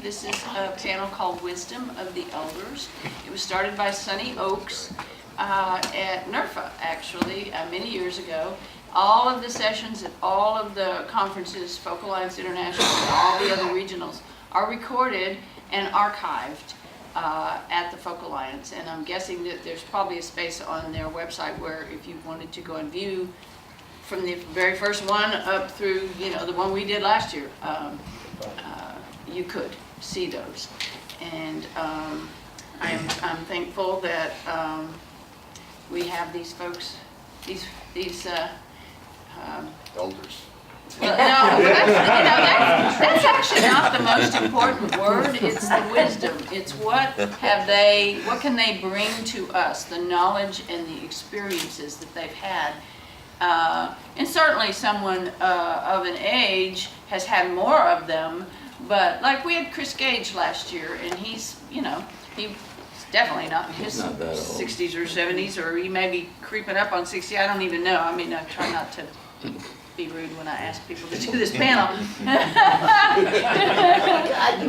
This is a panel called Wisdom of the Elders. It was started by Sonny Oaks at NWRFA, actually, many years ago. All of the sessions at all of the conferences, Focal Alliance International, and all the other regionals, are recorded and archived at the Focal Alliance. And I'm guessing that there's probably a space on their website where if you wanted to go and view from the very first one up through, you know, the one we did last year, you could see those. And I'm thankful that we have these folks, these elders. well, no, that's actually not the most important word. It's the wisdom. It's what can they bring to us, the knowledge and the experiences that they've had. And certainly someone of an age has had more of them, but like we had Chris Gage last year, and he's, you know, he's definitely not in his 60s or 70s, or he may be creeping up on 60. I don't even know. I mean, I try not to be rude when I ask people to do this panel.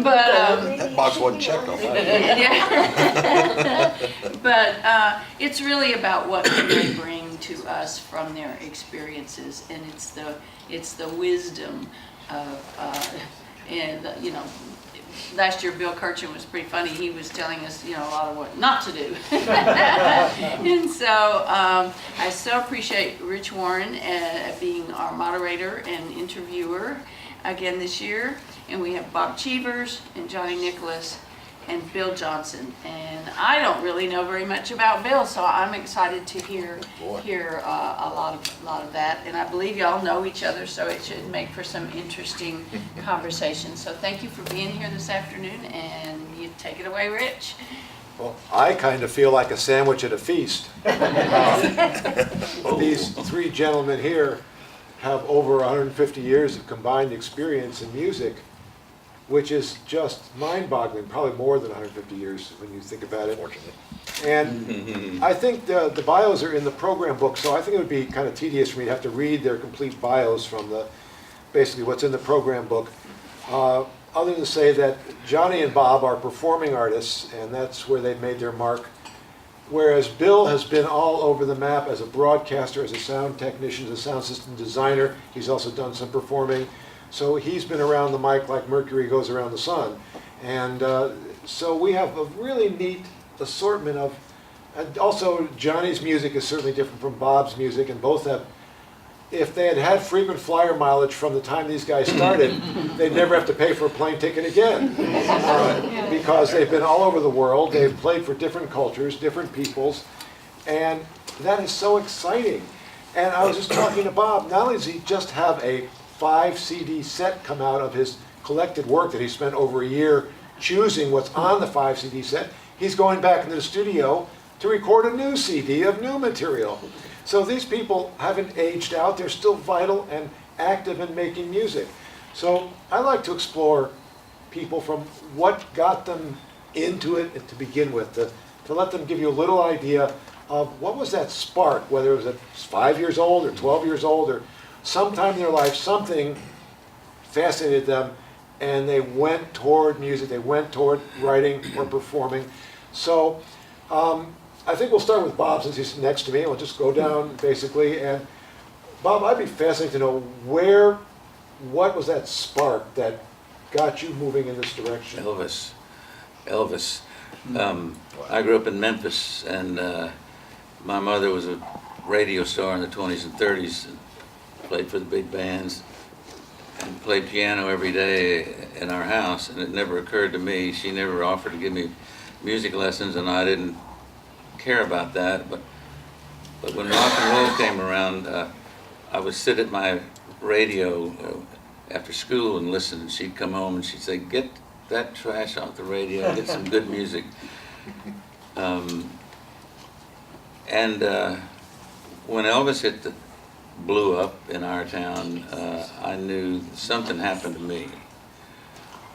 But That box wasn't checked off. yeah. But it's really about what can they bring to us from their experiences, and it's the wisdom of and you know. Last year, Bill Kirchin was pretty funny. He was telling us, you know, a lot of what not to do. And so I so appreciate Rich Warren being our moderator and interviewer again this year. And we have Bob Cheevers and Johnny Nicholas and Bill Johnson. And I don't really know very much about Bill, so I'm excited to hear a lot of that. And I believe y'all know each other, so it should make for some interesting conversation. So thank you for being here this afternoon, and you take it away, Rich. Well, I kind of feel like a sandwich at a feast. These three gentlemen here have over 150 years of combined experience in music, which is just mind-boggling, probably more than 150 years when you think about it. And I think the bios are in the program book, so I think it would be kind of tedious for me to have to read their complete bios from basically what's in the program book. Other than to say that Johnny and Bob are performing artists, and that's where they've made their mark. Whereas Bill has been all over the map as a broadcaster, as a sound technician, as a sound system designer. He's also done some performing. So he's been around the mic like Mercury goes around the sun. And so we have a really neat assortment of, and also Johnny's music is certainly different from Bob's music, and both have, if they had frequent flyer mileage from the time these guys started, they'd never have to pay for a plane ticket again. Because they've been all over the world, they've played for different cultures, different peoples, and that is so exciting. And I was just talking to Bob, not only does he just have a 5 CD set come out of his collected work that he spent over a year choosing what's on the 5 CD set, he's going back into the studio to record a new CD of new material. So these people haven't aged out, they're still vital and active in making music. So I like to explore people from what got them into it to begin with, to let them give you a little idea of what was that spark, whether it was at 5 years old or 12 years old or sometime in their life, something fascinated them, and they went toward music, they went toward writing or performing. So I think we'll start with Bob since he's next to me. We'll just go down basically. And Bob, I'd be fascinated to know what was that spark that got you moving in this direction? Elvis. I grew up in Memphis, and my mother was a radio star in the 20s and 30s. Played for the big bands and played piano every day in our house, and it never occurred to me, she never offered to give me music lessons, and I didn't care about that, but when rock and roll came around, I would sit at my radio after school and listen, and she'd come home and she'd say, "Get that trash off the radio, get some good music." And when Elvis blew up in our town, I knew something happened to me.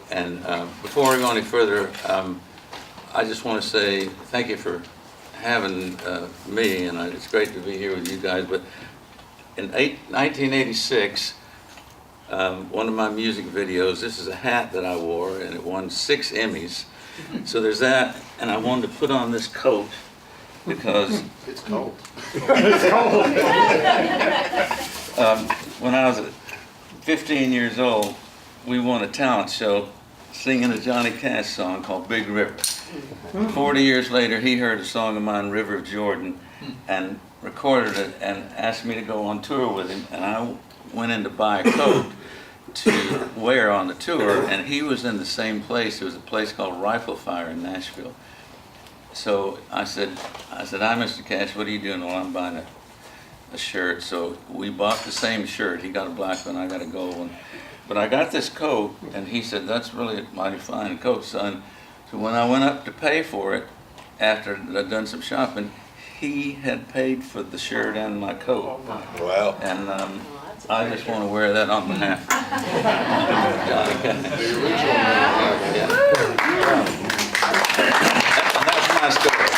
And before we go any further, I just want to say thank you for having me, and it's great to be here with you guys. But in 1986, one of my music videos, this is a hat that I wore, and it won 6 Emmys. So there's that, and I wanted to put on this coat because It's cold. when I was 15 years old, we won a talent show singing a Johnny Cash song called Big River. 40 years later, he heard a song of mine, River of Jordan, and recorded it and asked me to go on tour with him. And I went in to buy a coat to wear on the tour, and he was in the same place. There was a place called Rifle Fire in Nashville. So I said, hi, Mr. Cash, what are you doing? Well, I'm buying a shirt. So we bought the same shirt. He got a black one, I got a gold one. But I got this coat, and he said, that's really a mighty fine coat, son. So when I went up to pay for it, after I'd done some shopping, he had paid for the shirt and my coat. Wow. And I just want to wear that on behalf of Johnny Cash. The original And that's my story.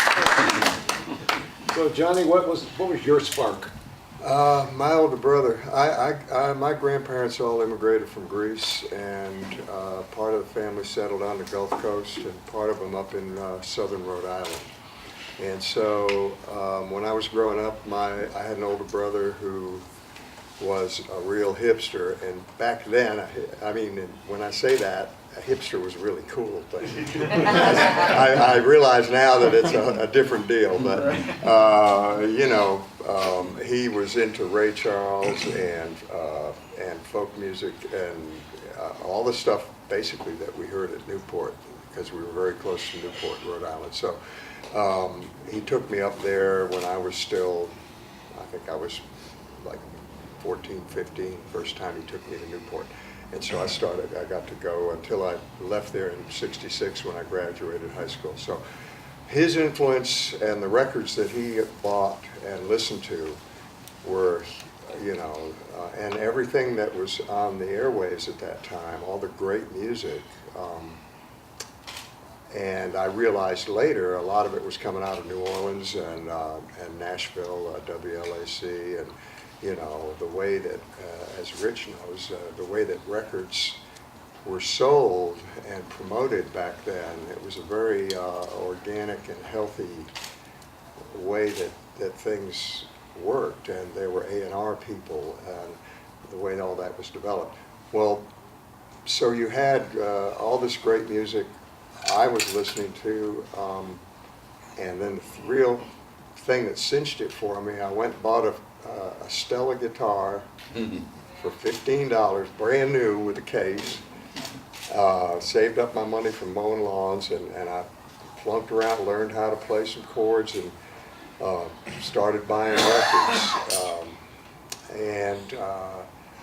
So Johnny, what was your spark? My older brother, my grandparents all immigrated from Greece, and part of the family settled on the Gulf Coast, and part of them up in southern Rhode Island. And so when I was growing up, I had an older brother who was a real hipster, and back then, I mean, when I say that, a hipster was really cool, but I realize now that it's a different deal, but you know, he was into Ray Charles and folk music and all the stuff basically that we heard at Newport, because we were very close to Newport, Rhode Island. So he took me up there when I was still, I think I was like 14, 15, first time he took me to Newport. And so I got to go until I left there in '66 when I graduated high school. So his influence and the records that he bought and listened to were, you know, and everything that was on the airwaves at that time, all the great music. And I realized later a lot of it was coming out of New Orleans and Nashville, WLAC, and you know, the way that, as Rich knows, the way that records were sold and promoted back then, it was a very organic and healthy way that things worked, and there were A&R people, and the way all that was developed. Well, so you had all this great music I was listening to, and then the real thing that cinched it for me, I went and bought a Stella guitar for $15, brand new with a case. Saved up my money from mowing lawns, and I flunked around, learned how to play some chords, and started buying records.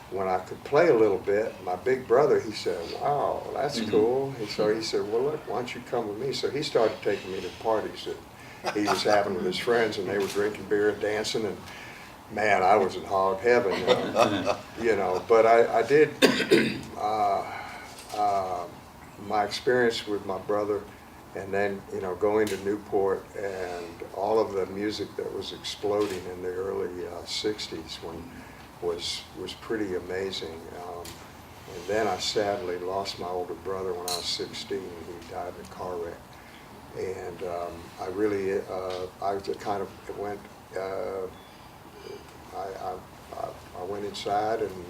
When I could play a little bit, my big brother, he said, wow, that's cool. And so he said, well, look, why don't you come with me? So he started taking me to parties that he was having with his friends, and they were drinking beer and dancing, and man, I was in hog heaven, you know. But I did, my experience with my brother, and then, you know, going to Newport and all of the music that was exploding in the early 60s was pretty amazing. And then I sadly lost my older brother when I was 16. He died in a car wreck. And I really, I kind of went, I went inside and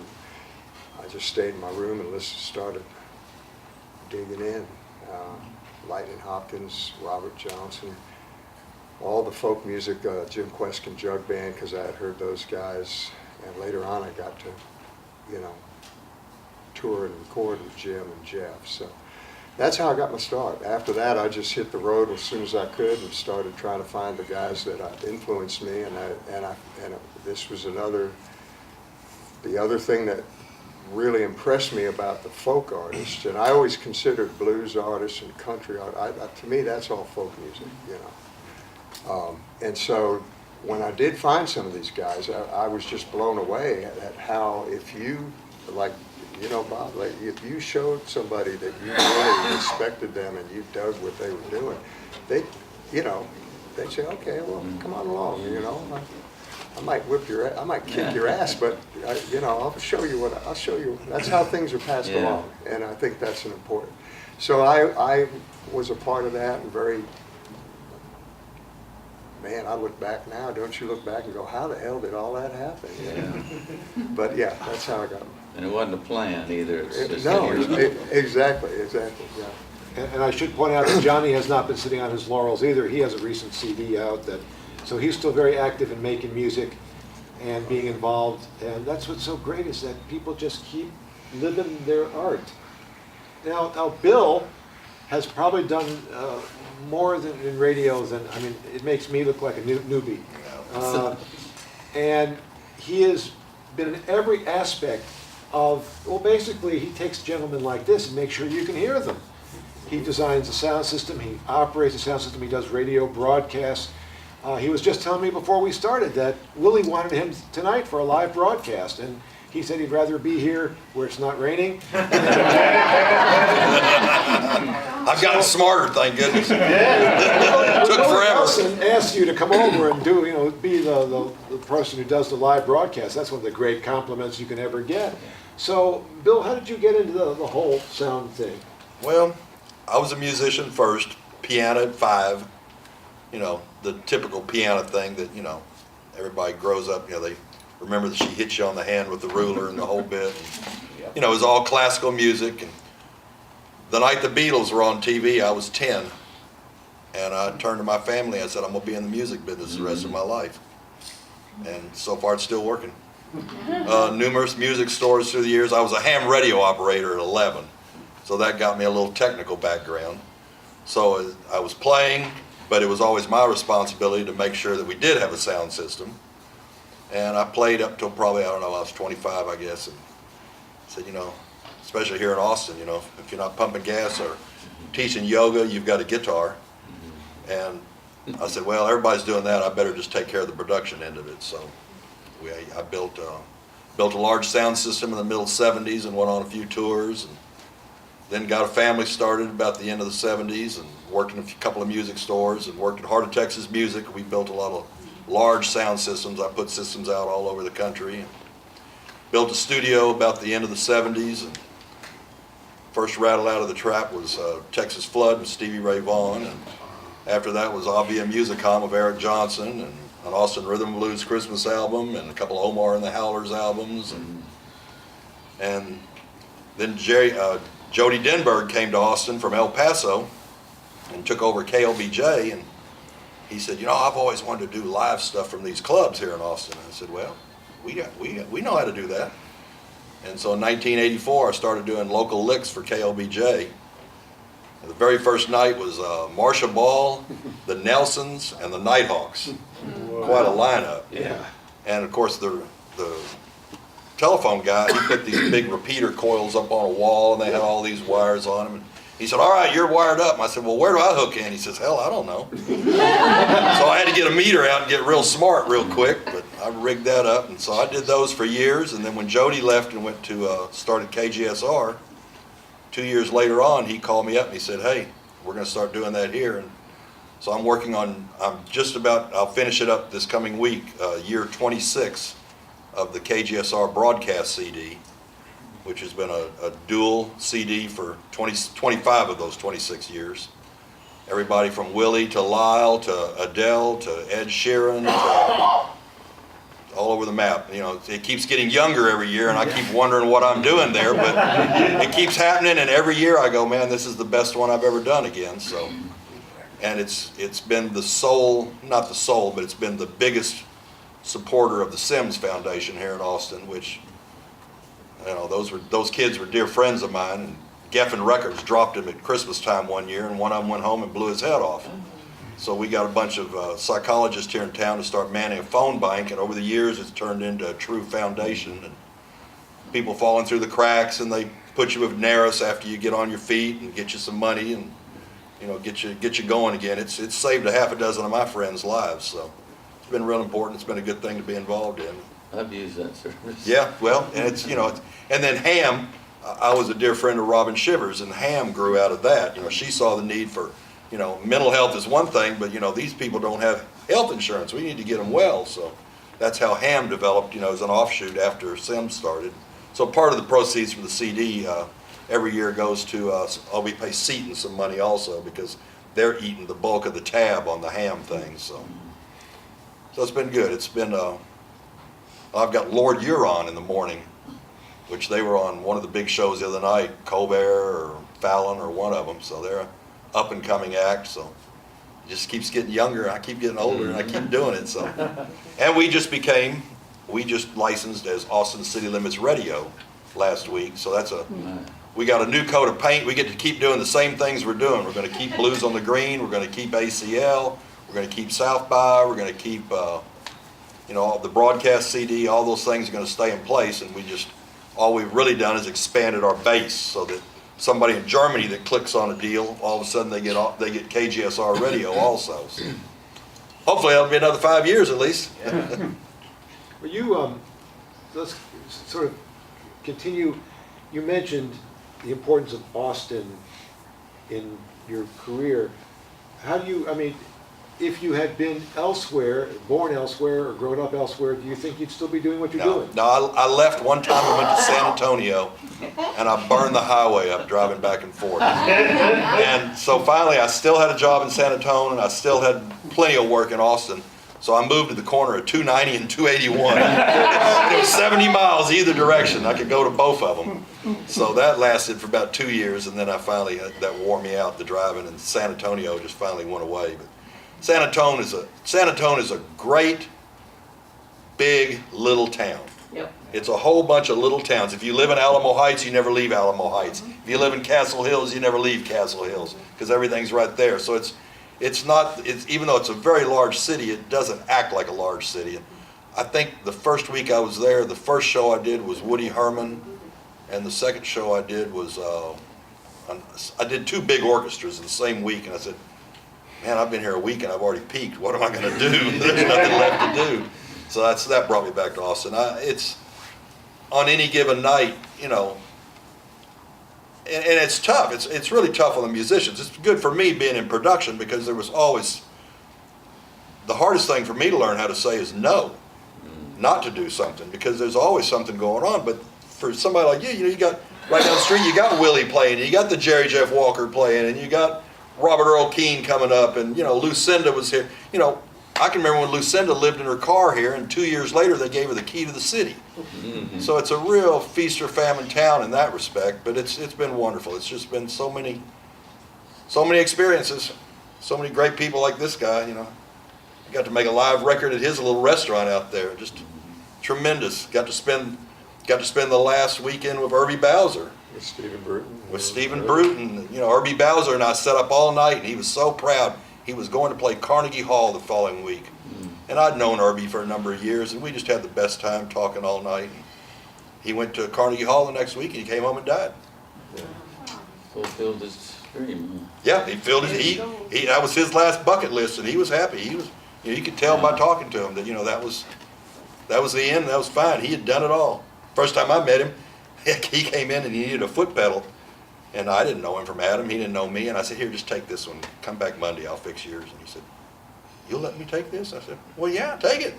I just stayed in my room and started digging in. Lightning Hopkins, Robert Johnson, all the folk music, Jim Queskin Jug Band, because I had heard those guys. And later on I got to, you know, tour and record with Jim and Jeff. So that's how I got my start. After that, I just hit the road as soon as I could and started trying to find the guys that influenced me. And this was the other thing that really impressed me about the folk artists. And I always considered blues artists and country art. To me, that's all folk music, you know. And so when I did find some of these guys, I was just blown away at how, if you, like, you know, Bob, like, if you showed somebody that you really respected them and you dug what they were doing, they, you know, they'd say, okay, well, come on along, you know. I might I might kick your ass, but I'll show you. That's how things are passed Yeah. along, and I think that's an important. So I was a part of that, and man, I look back now. Don't you look back and go, how the hell did all that happen? Yeah. But yeah, that's how I got. And it wasn't a plan either. It's just No, that exactly, yeah. And I should point out that Johnny has not been sitting on his laurels either. He has a recent CD out so he's still very active in making music and being involved. And that's what's so great is that people just keep living their art. Now Bill has probably done more in radio than, it makes me look like a newbie. And he has been in every aspect basically he takes gentlemen like this and makes sure you can hear them. He designs a sound system, he operates a sound system, he does radio broadcasts. He was just telling me before we started that Willie wanted him tonight for a live broadcast, and he said he'd rather be here where it's not raining. I've gotten smarter, thank goodness. Yeah. Took forever. Wilson asked you to come over and be the person who does the live broadcast. That's one of the great compliments you can ever get. So, Bill, how did you get into the whole sound thing? Well, I was a musician first, piano at 5, the typical piano thing that, everybody grows up, they remember that she hit you on the hand with the ruler and the whole bit. And, it was all classical music. And the night the Beatles were on TV, I was 10. And I turned to my family and I said, I'm going to be in the music business the rest of my life. And so far it's still working. Numerous music stores through the years. I was a ham radio operator at 11. So that got me a little technical background. So I was playing, but it was always my responsibility to make sure that we did have a sound system. And I played up till probably, I was 25, I guess, and said, especially here in Austin, if you're not pumping gas or teaching yoga, you've got a guitar. And I said, well, everybody's doing that, I better just take care of the production end of it. So I built a large sound system in the middle 70s and went on a few tours. And then got a family started about the end of the 70s and worked in a couple of music stores and worked at Heart of Texas Music. We built a lot of large sound systems. I put systems out all over the country. And built a studio about the end of the 70s. And first rattle out of the trap was Texas Flood and Stevie Ray Vaughan. And after that was I'll Be a Musicom of Eric Johnson and an Austin Rhythm and Blues Christmas album and a couple of Omar and the Howlers albums. And then Jody Denberg came to Austin from El Paso and took over KLBJ, and he said, I've always wanted to do live stuff from these clubs here in Austin. And I said, well, we know how to do that. And so in 1984, I started doing local licks for KLBJ. And the very first night was Marsha Ball, the Nelsons, and the Nighthawks. Wow. Quite a lineup. Yeah. And of course, the telephone guy, he put these big repeater coils up on a wall, and they had all these wires on them. And he said, all right, you're wired up. And I said, well, where do I hook in? He says, hell, I don't know. So I had to get a meter out and get real smart real quick, but I rigged that up. And so I did those for years. And then when Jody left and went to started KGSR, 2 years later on, he called me up and he said, hey, we're going to start doing that here. And so I'll finish it up this coming week, year 26 of the KGSR broadcast CD, which has been a dual CD for 25 of those 26 years. Everybody from Willie to Lyle to Adele to Ed Sheeran to all over the map. It keeps getting younger every year, and I keep wondering what I'm doing there, but it keeps happening, and every year I go, man, this is the best one I've ever done again. So, and it's been not the sole, but it's been the biggest supporter of the Sims Foundation here in Austin, which, those kids were dear friends of mine, and Geffen Records dropped him at Christmas time one year, and one of them went home and blew his head off. So we got a bunch of psychologists here in town to start manning a phone bank, and over the years it's turned into a true foundation. And people falling through the cracks, and they put you with Naris after you get on your feet and get you some money and get you going again. It's saved a half a dozen of my friends' lives, so it's been real important. It's been a good thing to be involved in. I've used that service. Yeah, well, and and then Ham, I was a dear friend of Robin Shivers, and Ham grew out of that. She saw the need for, mental health is one thing, but these people don't have health insurance. We need to get them well. So that's how Ham developed, as an offshoot after Sims started. So part of the proceeds from the CD every year goes to we pay Seton some money also because they're eating the bulk of the tab on the Ham thing. So it's been good. It's been I've got Lord Huron in the morning, which they were on one of the big shows the other night, Colbert or Fallon or one of them. So they're an up and coming act. So it just keeps getting younger. I keep getting older and I keep doing it. So, and we just licensed as Austin City Limits Radio last week. So we got a new coat of paint. We get to keep doing the same things we're doing. We're going to keep Blues on the Green. We're going to keep ACL. We're going to keep South by. We're going to keep, the broadcast CD. All those things are going to stay in place. And all we've really done is expanded our base so that somebody in Germany that clicks on a deal, all of a sudden they get KGSR radio also. So hopefully that'll be another 5 years at least. Well, let's sort of continue. You mentioned the importance of Austin in your career. How do you, if you had been elsewhere, born elsewhere or grown up elsewhere, do you think you'd still be doing what you're doing? No, I left one time and went to San Antonio and I burned the highway up driving back and forth. And so finally I still had a job in San Antonio and I still had plenty of work in Austin. So I moved to the corner of 290 and 281. It was 70 miles either direction. I could go to both of them. So that lasted for about 2 years, and then that wore me out, the driving, and San Antonio just finally went away. But San Antonio is a great, big, little town. Yep. It's a whole bunch of little towns. If you live in Alamo Heights, you never leave Alamo Heights. If you live in Castle Hills, you never leave Castle Hills, because everything's right there. So even though it's a very large city, it doesn't act like a large city. I think the first week I was there, the first show I did was Woody Herman, and the second show I did was, I did 2 big orchestras in the same week, and I said, man, I've been here a week and I've already peaked. What am I going to do? There's nothing left to do. So that brought me back to Austin. It's on any given night, and it's tough. It's really tough on the musicians. It's good for me being in production because there was always, the hardest thing for me to learn how to say is no, not to do something, because there's always something going on. But for somebody like you got right down the street, you got Willie playing, and you got the Jerry Jeff Walker playing, and you got Robert Earl Keen coming up, and Lucinda was here. I can remember when Lucinda lived in her car here, and 2 years later they gave her the key to the city. Mm-hmm. So it's a real feast or famine town in that respect, but it's been wonderful. It's just been so many experiences, so many great people like this guy. I got to make a live record at his little restaurant out there. Just tremendous. Got to spend the last weekend with Irby Bowser. With Stephen Bruton. With Stephen Bruton. Irby Bowser and I sat up all night, and he was so proud. He was going to play Carnegie Hall the following week. And I'd known Irby for a number of years, and we just had the best time talking all night. He went to Carnegie Hall the next week, and he came home and died. Yeah. Fulfilled his dream. Yeah, he filled his, that was his last bucket list, and he was happy. He was, you could tell by talking to him that, that was the end, that was fine. He had done it all. First time I met him, he came in and he needed a foot pedal. And I didn't know him from Adam, he didn't know me, and I said, here, just take this one, come back Monday, I'll fix yours. And he said, you'll let me take this? I said, well, yeah, take it.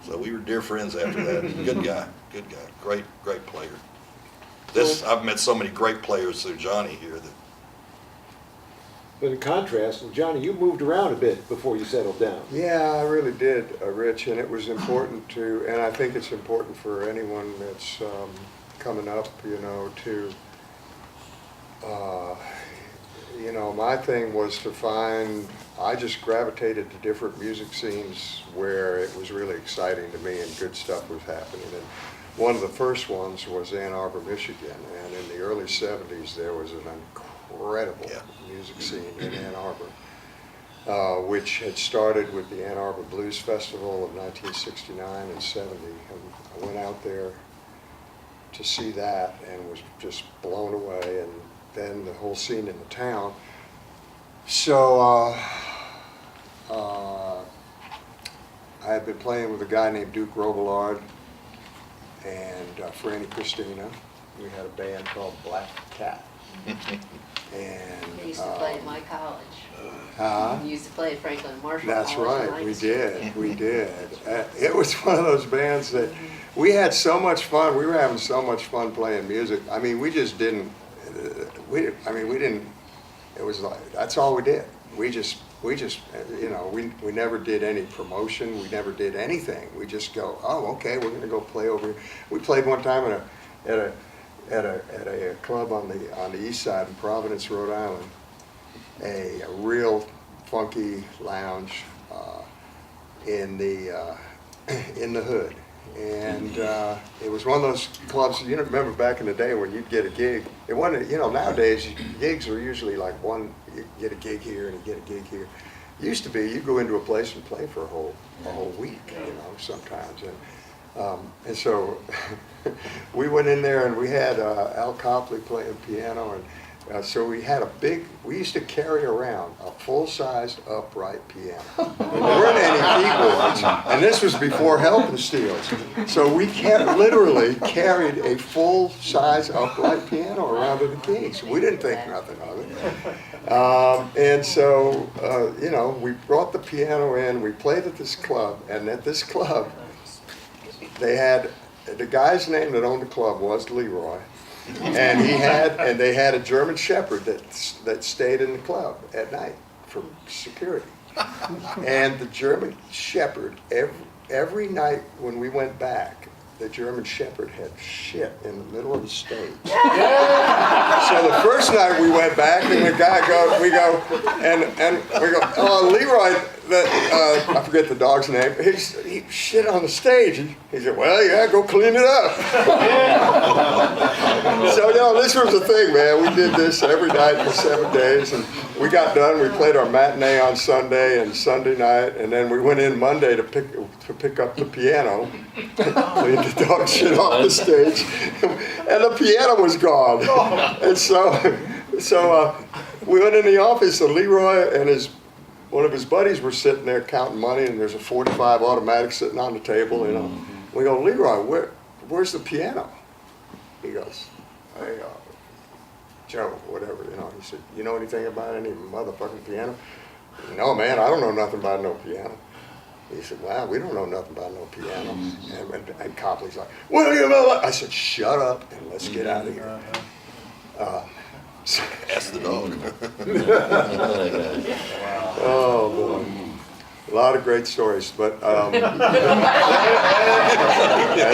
So we were dear friends after that. Good guy, great player. I've met so many great players through Johnny here. But in contrast, Johnny, you moved around a bit before you settled down. Yeah, I really did, Rich, and it was important and I think it's important for anyone that's coming up, my thing was to I just gravitated to different music scenes where it was really exciting to me and good stuff was happening. And one of the first ones was Ann Arbor, Michigan, and in the early 70s there was an incredible music scene in Ann Arbor, which had started with the Ann Arbor Blues Festival of 1969 and 70. And I went out there to see that and was just blown away, and then the whole scene in the town. So I had been playing with a guy named Duke Robillard and Franny Christina. We had a band called Black Cat. And, I used to play at my college. huh? We used to play at Franklin Marshall That's College in right, we high school. did, we did. It was one of those bands that, we had so much fun, we were having so much fun playing music. I mean, we just didn't, we didn't, it was like, that's all we did. We just, you know, we never did any promotion, we never did anything. We just go, oh, okay, we're gonna go play over here. We played one time at a club on the east side in Providence, Rhode Island. A real funky lounge in the hood, and it was one of those clubs. You know, remember back in the day when you'd get a gig. It wasn't, you know, nowadays gigs are usually like one. You get a gig here and you get a gig here. It used to be you go into a place and play for a whole week, you know, sometimes, and so we went in there and we had Al Copley playing piano, and so we used to carry around a full-sized upright piano. There weren't any keyboards, and this was before helping steels. So we literally carried a full-size upright piano around to the gigs. We didn't think nothing of it. And so, you know, we brought the piano in, we played at this club, and at this club, they had, the guy's name that owned the club was Leroy. And they had a German Shepherd that stayed in the club at night for security. And the German Shepherd, every night when we went back, the German Shepherd had shit in the middle of the stage. So the first night we went back, and the guy we go, oh, Leroy, I forget the dog's name, he shit on the stage. He said, well, yeah, go clean it up. So, you know, this was the thing, man. We did this every night for 7 days, and we got done. We played our matinee on Sunday and Sunday night, and then we went in Monday to pick up the piano, cleaned the dog shit off the stage, and the piano was gone. And so we went in the office, and Leroy and one of his buddies were sitting there counting money, and there's a 45 automatic sitting on the table, you know. We go, Leroy, where's the piano? He goes, hey, Joe, whatever, you know. He said, you know anything about any motherfucking piano? No, man, I don't know nothing about no piano. He said, well, we don't know nothing about no piano. And Copley's like, what do you know? I said, shut up and let's get out of here. Ask the dog. Oh, boy. A lot of great stories, but yeah,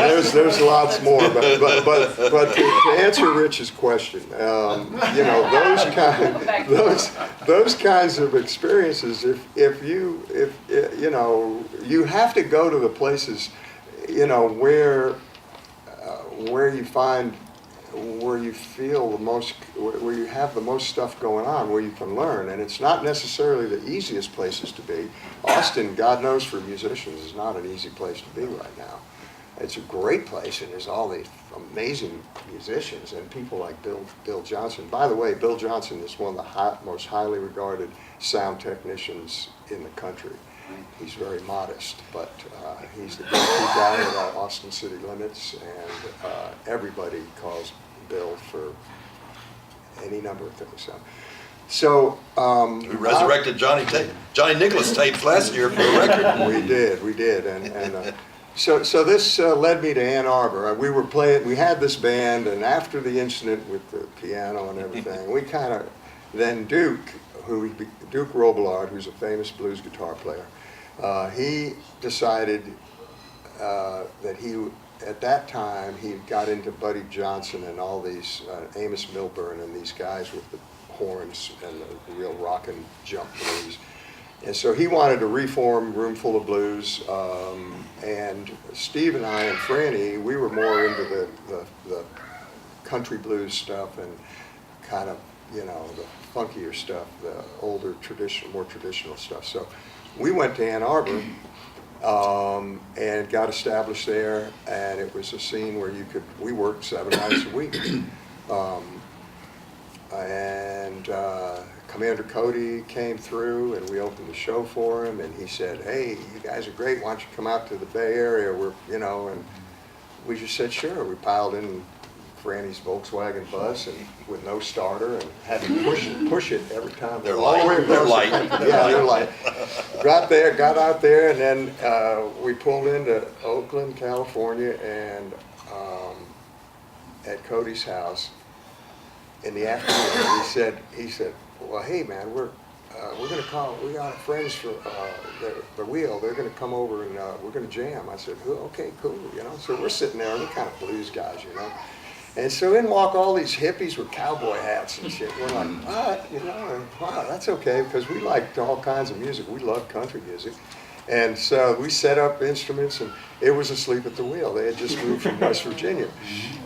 there's lots more. But to answer Rich's question, you know, those kinds of experiences. If you know, you have to go to the places, you know, where you find, where you feel the most, where you have the most stuff going on, where you can learn. And it's not necessarily the easiest places to be. Austin, God knows for musicians, is not an easy place to be right now. It's a great place, and there's all these amazing musicians and people like Bill Johnson. By the way, Bill Johnson is one of the most highly regarded sound technicians in the country. He's very modest, but he's the go-to guy at Austin City Limits, and everybody calls Bill for any number of things. So We resurrected Johnny Nicholas tapes last year for a record. we did, and so this led me to Ann Arbor. We had this band, and after the incident with the piano and everything, we kind of, then Duke Robillard, who's a famous blues guitar player, he decided that at that time, he got into Buddy Johnson and all these, Amos Milburn and these guys with the horns and the real rock and jump blues. And so he wanted to reform Roomful of Blues, and Steve and I and Franny, we were more into the country blues stuff and kind of, you know, the funkier stuff, the older, more traditional stuff. So we went to Ann Arbor and got established there, and it was a scene where we worked 7 nights a week. Commander Cody came through, and we opened the show for him, and he said, hey, you guys are great, why don't you come out to the Bay Area, and we just said sure. We piled in Franny's Volkswagen bus and with no starter and had to push it every time. They're all the way light. They're across light. the country. Yeah, they're light. Got out there, and then we pulled into Oakland, California, and at Cody's house in the afternoon, he said, well, hey man, we're gonna call. We got friends for the Wheel. They're gonna come over and we're gonna jam. I said, okay, cool. You know, so we're sitting there, and they're kind of blues guys, you know. And so in walk all these hippies with cowboy hats and shit. We're like, what? You know, and, wow, that's okay, because we liked all kinds of music. We loved country music. And so we set up instruments, and it was Asleep at the Wheel. They had just moved from West Virginia.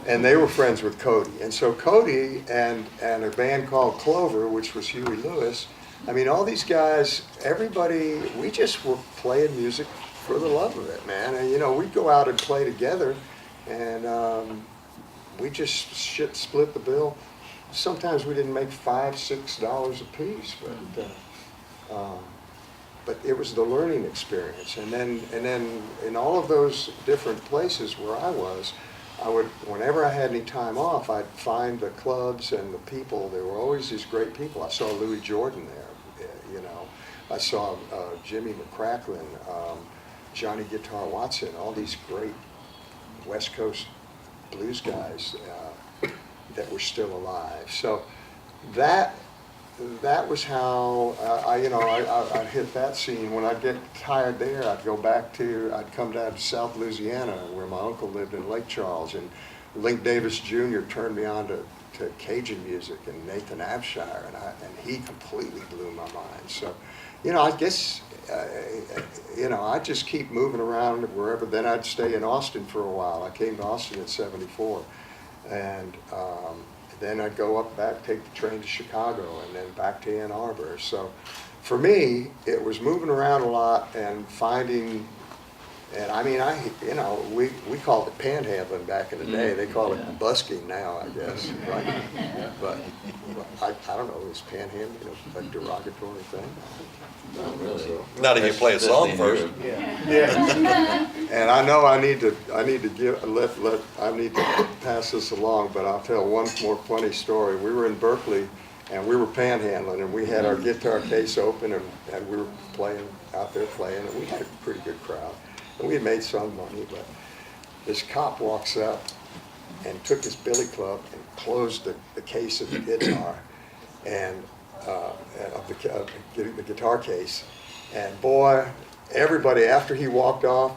And they were friends with Cody. And so Cody and a band called Clover, which was Huey Lewis, I mean, all these guys, everybody, we just were playing music for the love of it, man. And, you know, we'd go out and play together, and we just split the bill. Sometimes we didn't make $5, $6 a piece, but it was the learning experience. And then in all of those different places where I was, whenever I had any time off, I'd find the clubs and the people. There were always these great people. I saw Louis Jordan there, you know. I saw Jimmy McCracklin, Johnny Guitar Watson, all these great West Coast blues guys that were still alive. So that was how I'd hit that scene. When I'd get tired there, I'd come down to South Louisiana, where my uncle lived in Lake Charles, and Link Davis Jr. turned me on to Cajun music and Nathan Abshire, and he completely blew my mind. So, you know, I guess I just keep moving around wherever. Then I'd stay in Austin for a while. I came to Austin in '74, and then I'd go back, take the train to Chicago, and then back to Ann Arbor. So for me, it was moving around a lot and finding, and I mean, we called it panhandling back in the day. They call it busking now, I guess, right? But I don't know, is panhandling a derogatory thing? Not really. Not if you play a song first. And I know I need to pass this along, but I'll tell one more funny story. We were in Berkeley, and we were panhandling, and we had our guitar case open, and we were out there playing, and we had a pretty good crowd. And we had made some money, but this cop walks up and took his billy club and closed the case of the guitar, and of the guitar case. And boy, everybody, after he walked off,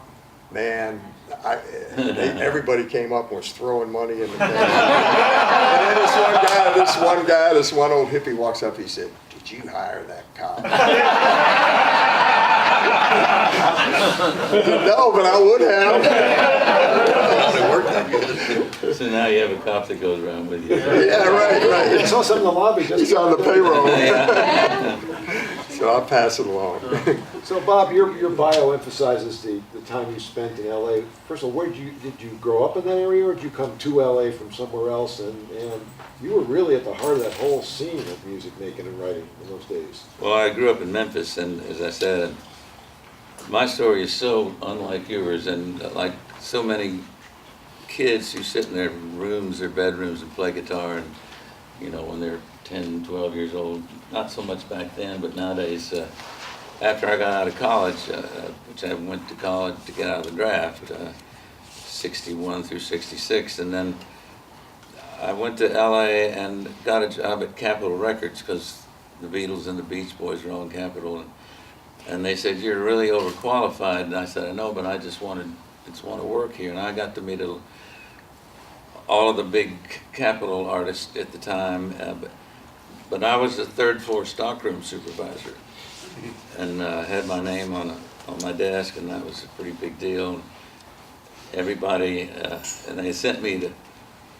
man, everybody came up and was throwing money in the can. And then this one old hippie walks up, he said, "Did you hire that cop?" No, but I would have. It worked that good. So now you have a cop that goes around with you. Yeah, right. I saw some in the lobby just. He's on the payroll. So I'll pass it along. So Bob, your bio emphasizes the time you spent in LA. First of all, did you grow up in that area, or did you come to LA from somewhere else? And you were really at the heart of that whole scene of music making and writing in those days. Well, I grew up in Memphis, and as I said, my story is so unlike yours, and like so many kids who sit in their rooms or bedrooms and play guitar, and you know, when they're 10, 12 years old, not so much back then, but nowadays, after I got out of college, which I went to college to get out of the draft, 61 through 66, and then I went to LA and got a job at Capitol Records, because the Beatles and the Beach Boys were on Capitol, and they said, "You're really overqualified," and I said, "I know, but I just want to work here," and I got to meet all of the big Capitol artists at the time, but I was the third floor stockroom supervisor, and had my name on my desk, and that was a pretty big deal. Everybody, and they sent me to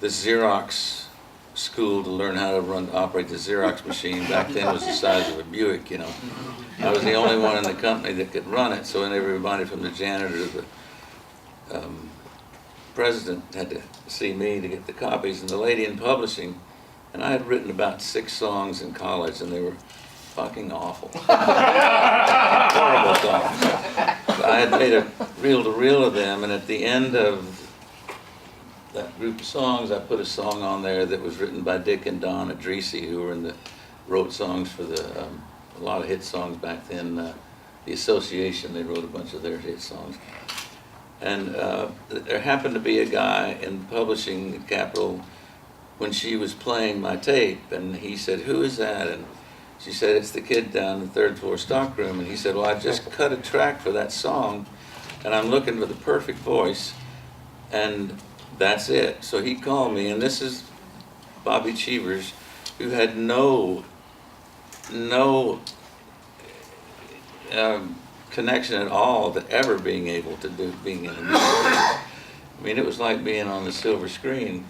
the Xerox school to learn how to operate the Xerox machine. Back then it was the size of a Buick, you know. I was the only one in the company that could run it, so then everybody from the janitor to the president had to see me to get the copies, and the lady in publishing, and I had written about 6 songs in college, and they were fucking awful. Horrible songs. I had made a reel-to-reel of them, and at the end of that group of songs, I put a song on there that was written by Dick and Don Adrisi, who wrote songs for a lot of hit songs back then. The Association, they wrote a bunch of their hit songs. And there happened to be a guy in publishing Capitol when she was playing my tape, and he said, "Who is that?" And she said, "It's the kid down the third floor stockroom." And he said, "Well, I just cut a track for that song, and I'm looking for the perfect voice, and that's it." So he called me, and this is Bobby Cheevers, who had no connection at all to ever being able to being in a music business. I mean, it was like being on the silver screen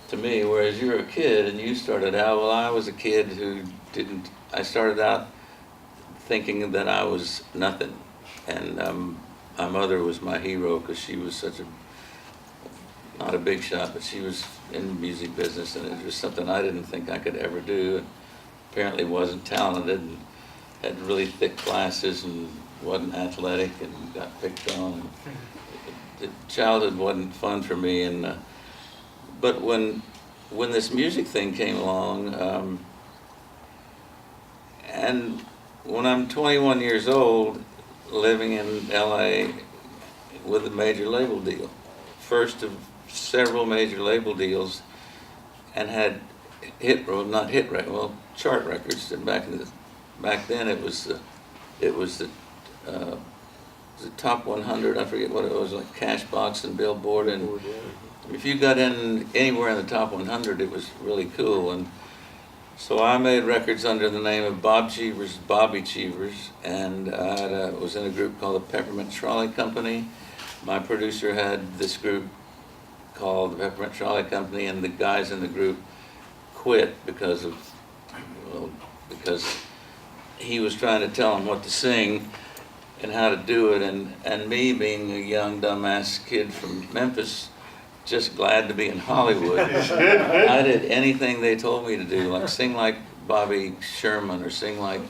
to me, whereas you're a kid and you started out, well, I was a kid who I started out thinking that I was nothing. And my mother was my hero because she was such not a big shot, but she was in the music business, and it was something I didn't think I could ever do. And apparently wasn't talented and had really thick glasses and wasn't athletic and got picked on. The childhood wasn't fun for me, and but when this music thing came along, and when I'm 21 years old, living in LA with a major label deal, first of several major label deals, and had chart records. And back then it was the top 100. I forget what it was, like Cashbox and Billboard, and if you got in anywhere in the top 100, it was really cool. And so I made records under the name of Bobby Cheevers, and I was in a group called the Peppermint Trolley Company. My producer had this group called the Peppermint Trolley Company, and the guys in the group quit because he was trying to tell them what to sing and how to do it, and me being a young dumbass kid from Memphis, just glad to be in Hollywood. I did anything they told me to do, like sing like Bobby Sherman or sing like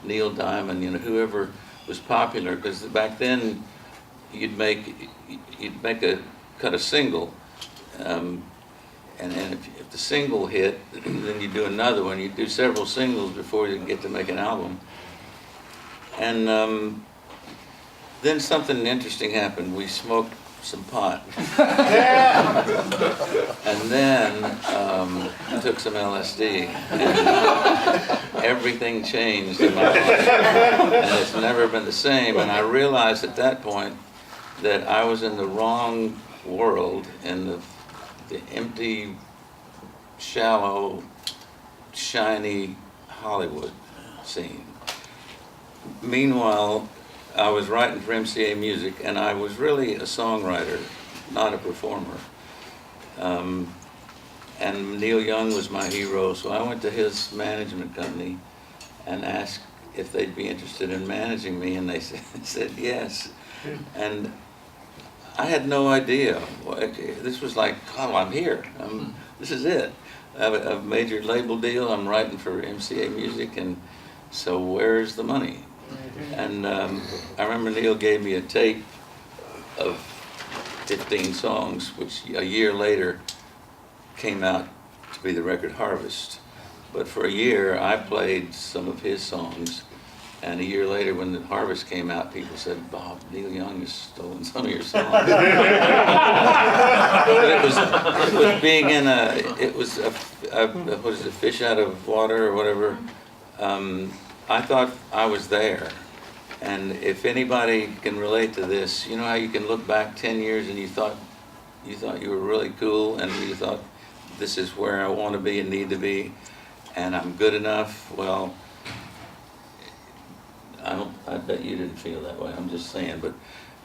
Neil Diamond, whoever was popular, because back then you'd cut a single, and if the single hit, then you do another one. You do several singles before you get to make an album. And then something interesting happened. We smoked some pot. And then took some LSD. And everything changed in my life. And it's never been the same. And I realized at that point that I was in the wrong world, in the empty, shallow, shiny Hollywood scene. Meanwhile, I was writing for MCA Music, and I was really a songwriter, not a performer. And Neil Young was my hero, so I went to his management company and asked if they'd be interested in managing me, and they said yes. And I had no idea. This was like, oh, I'm here. This is it. I have a major label deal. I'm writing for MCA Music, and so where's the money? And I remember Neil gave me a tape of 15 songs, which a year later came out to be the record Harvest. But for a year, I played some of his songs. And a year later, when the Harvest came out, people said, "Bob, Neil Young has stolen some of your songs." But it was being in what is it, Fish Out of Water or whatever. I thought I was there. And if anybody can relate to this, you know how you can look back 10 years and you thought you were really cool, and you thought, this is where I want to be and need to be, and I'm good enough. Well, I bet you didn't feel that way. I'm just saying, but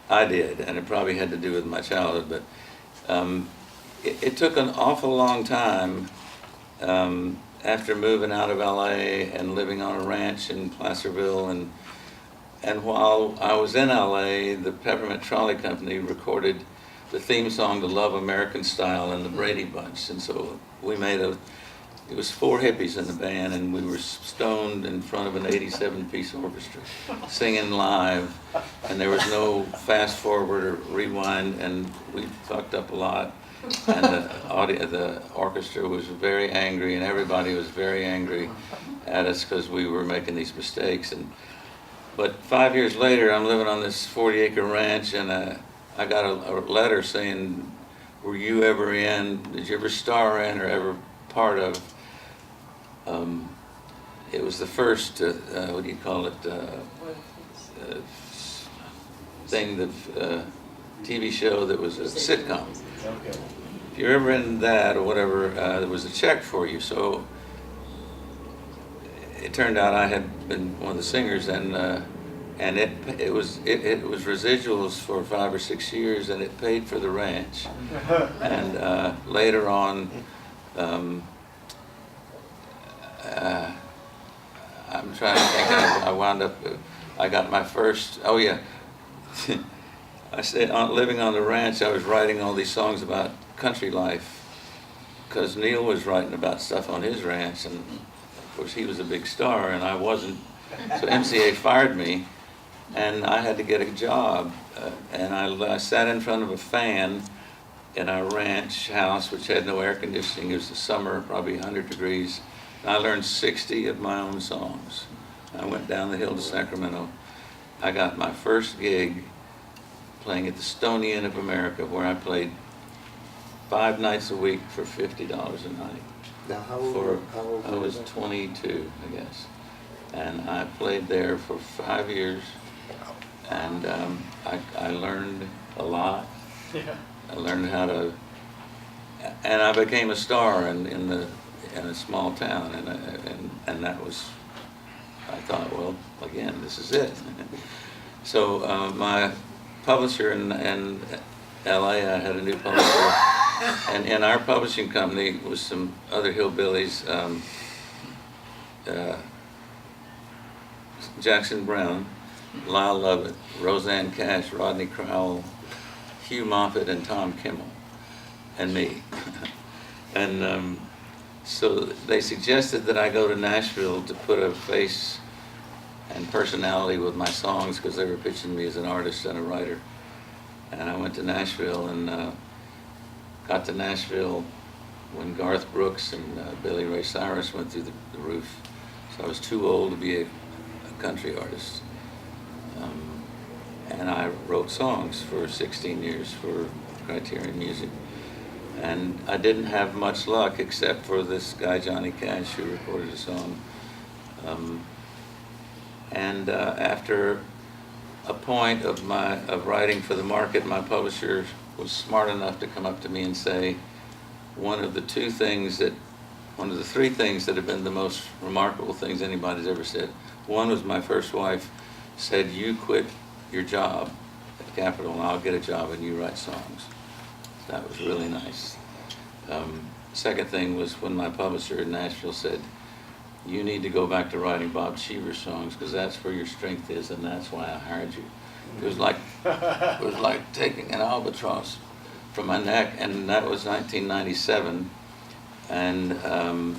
I did, and it probably had to do with my childhood. But it took an awful long time after moving out of LA and living on a ranch in Placerville, and while I was in LA, the Peppermint Trolley Company recorded the theme song to Love American Style and the Brady Bunch, and so we made it was 4 hippies in the band, and we were stoned in front of an 87-piece orchestra, singing live, and there was no fast forward or rewind, and we fucked up a lot. And the orchestra was very angry, and everybody was very angry at us because we were making these mistakes. But 5 years later, I'm living on this 40-acre ranch, and I got a letter saying, "Were you ever in? Did you ever star in or ever part of?" It was the first, what do you call it? Thing that TV show that was a sitcom. If you're ever in that or whatever, there was a check for you. So it turned out I had been one of the singers, and it was residuals for 5 or 6 years, and it paid for the ranch. And later on, I'm trying to think. I wound up. I got my first. Oh yeah. I said, living on the ranch, I was writing all these songs about country life, because Neil was writing about stuff on his ranch, and of course he was a big star and I wasn't. So MCA fired me, and I had to get a job. And I sat in front of a fan in our ranch house, which had no air conditioning. It was the summer, probably 100 degrees. And I learned 60 of my own songs. I went down the hill to Sacramento. I got my first gig playing at the Stony Inn of America, where I played 5 nights a week for $50 a night. Now, how old I were was you then? 22, I guess. And I played there for 5 years, and I learned a lot. I learned how to, and I became a star in a small town, and that was, I thought, well, again, this is it. So my publisher in LA, I had a new publisher, and in our publishing company was some other hillbillies, Jackson Brown, Lyle Lovett, Roseanne Cash, Rodney Crowell, Hugh Moffett, and Tom Kimmel, and me. And so they suggested that I go to Nashville to put a face and personality with my songs, because they were pitching me as an artist and a writer. And I went to Nashville, and got to Nashville when Garth Brooks and Billy Ray Cyrus went through the roof. So I was too old to be a country artist. And I wrote songs for 16 years for Criterion Music. And I didn't have much luck, except for this guy, Johnny Cash, who recorded a song. After a point of writing for the market, my publisher was smart enough to come up to me and say, one of the three things that have been the most remarkable things anybody's ever said. One was my first wife said, "You quit your job at Capitol and I'll get a job and you write songs." That was really nice. Second thing was when my publisher in Nashville said, "You need to go back to writing Bob Cheever songs, because that's where your strength is, and that's why I hired you." It was like taking an albatross from my neck, and that was 1997. And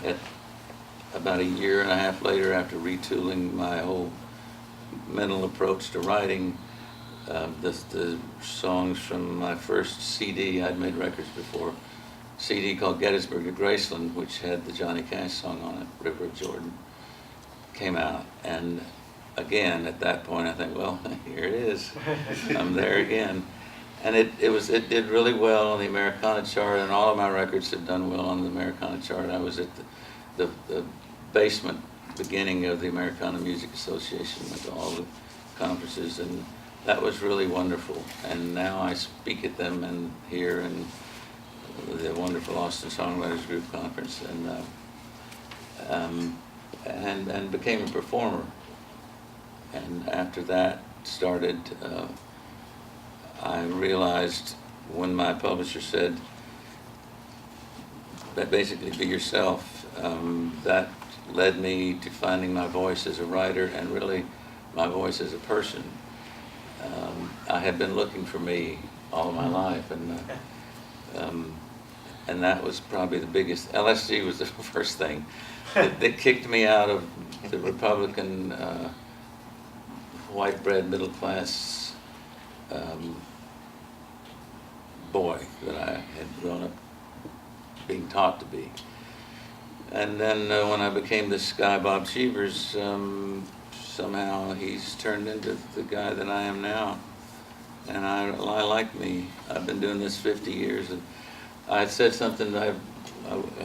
at about a year and a half later, after retooling my whole mental approach to writing, the songs from my first CD, I'd made records before, CD called Gettysburg to Graceland, which had the Johnny Cash song on it, River of Jordan, came out. And again, at that point, I think, well, here it is. I'm there again. And it did really well on the Americana chart, and all of my records had done well on the Americana chart. I was at the basement beginning of the Americana Music Association, went to all the conferences, and that was really wonderful. And now I speak at them and here in the wonderful Austin Songwriters Group Conference, and became a performer. And after that started, I realized when my publisher said that basically be yourself, that led me to finding my voice as a writer and really my voice as a person. I had been looking for me all my life, and that was probably the biggest. LSD was the first thing that kicked me out of the Republican white bread middle class boy that I had grown up being taught to be. And then when I became this guy, Bob Cheevers, somehow he's turned into the guy that I am now. And I like me. I've been doing this 50 years. And I said something, I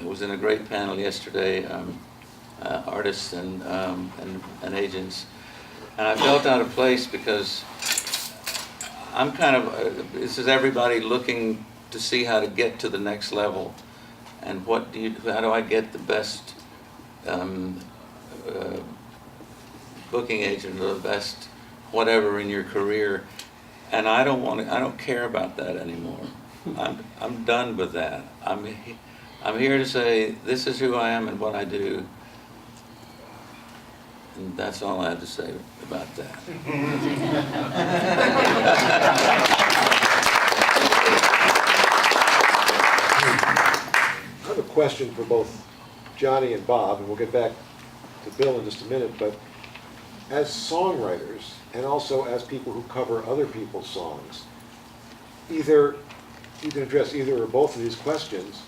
was in a great panel yesterday, artists and agents. And I felt out of place because I'm kind of, this is everybody looking to see how to get to the next level. And how do I get the best booking agent or the best whatever in your career? And I don't care about that anymore. I'm done with that. I'm here to say this is who I am and what I do. And that's all I have to say about that. I have a question for both Johnny and Bob, and we'll get back to Bill in just a minute, but as songwriters, and also as people who cover other people's songs, you can address either or both of these questions.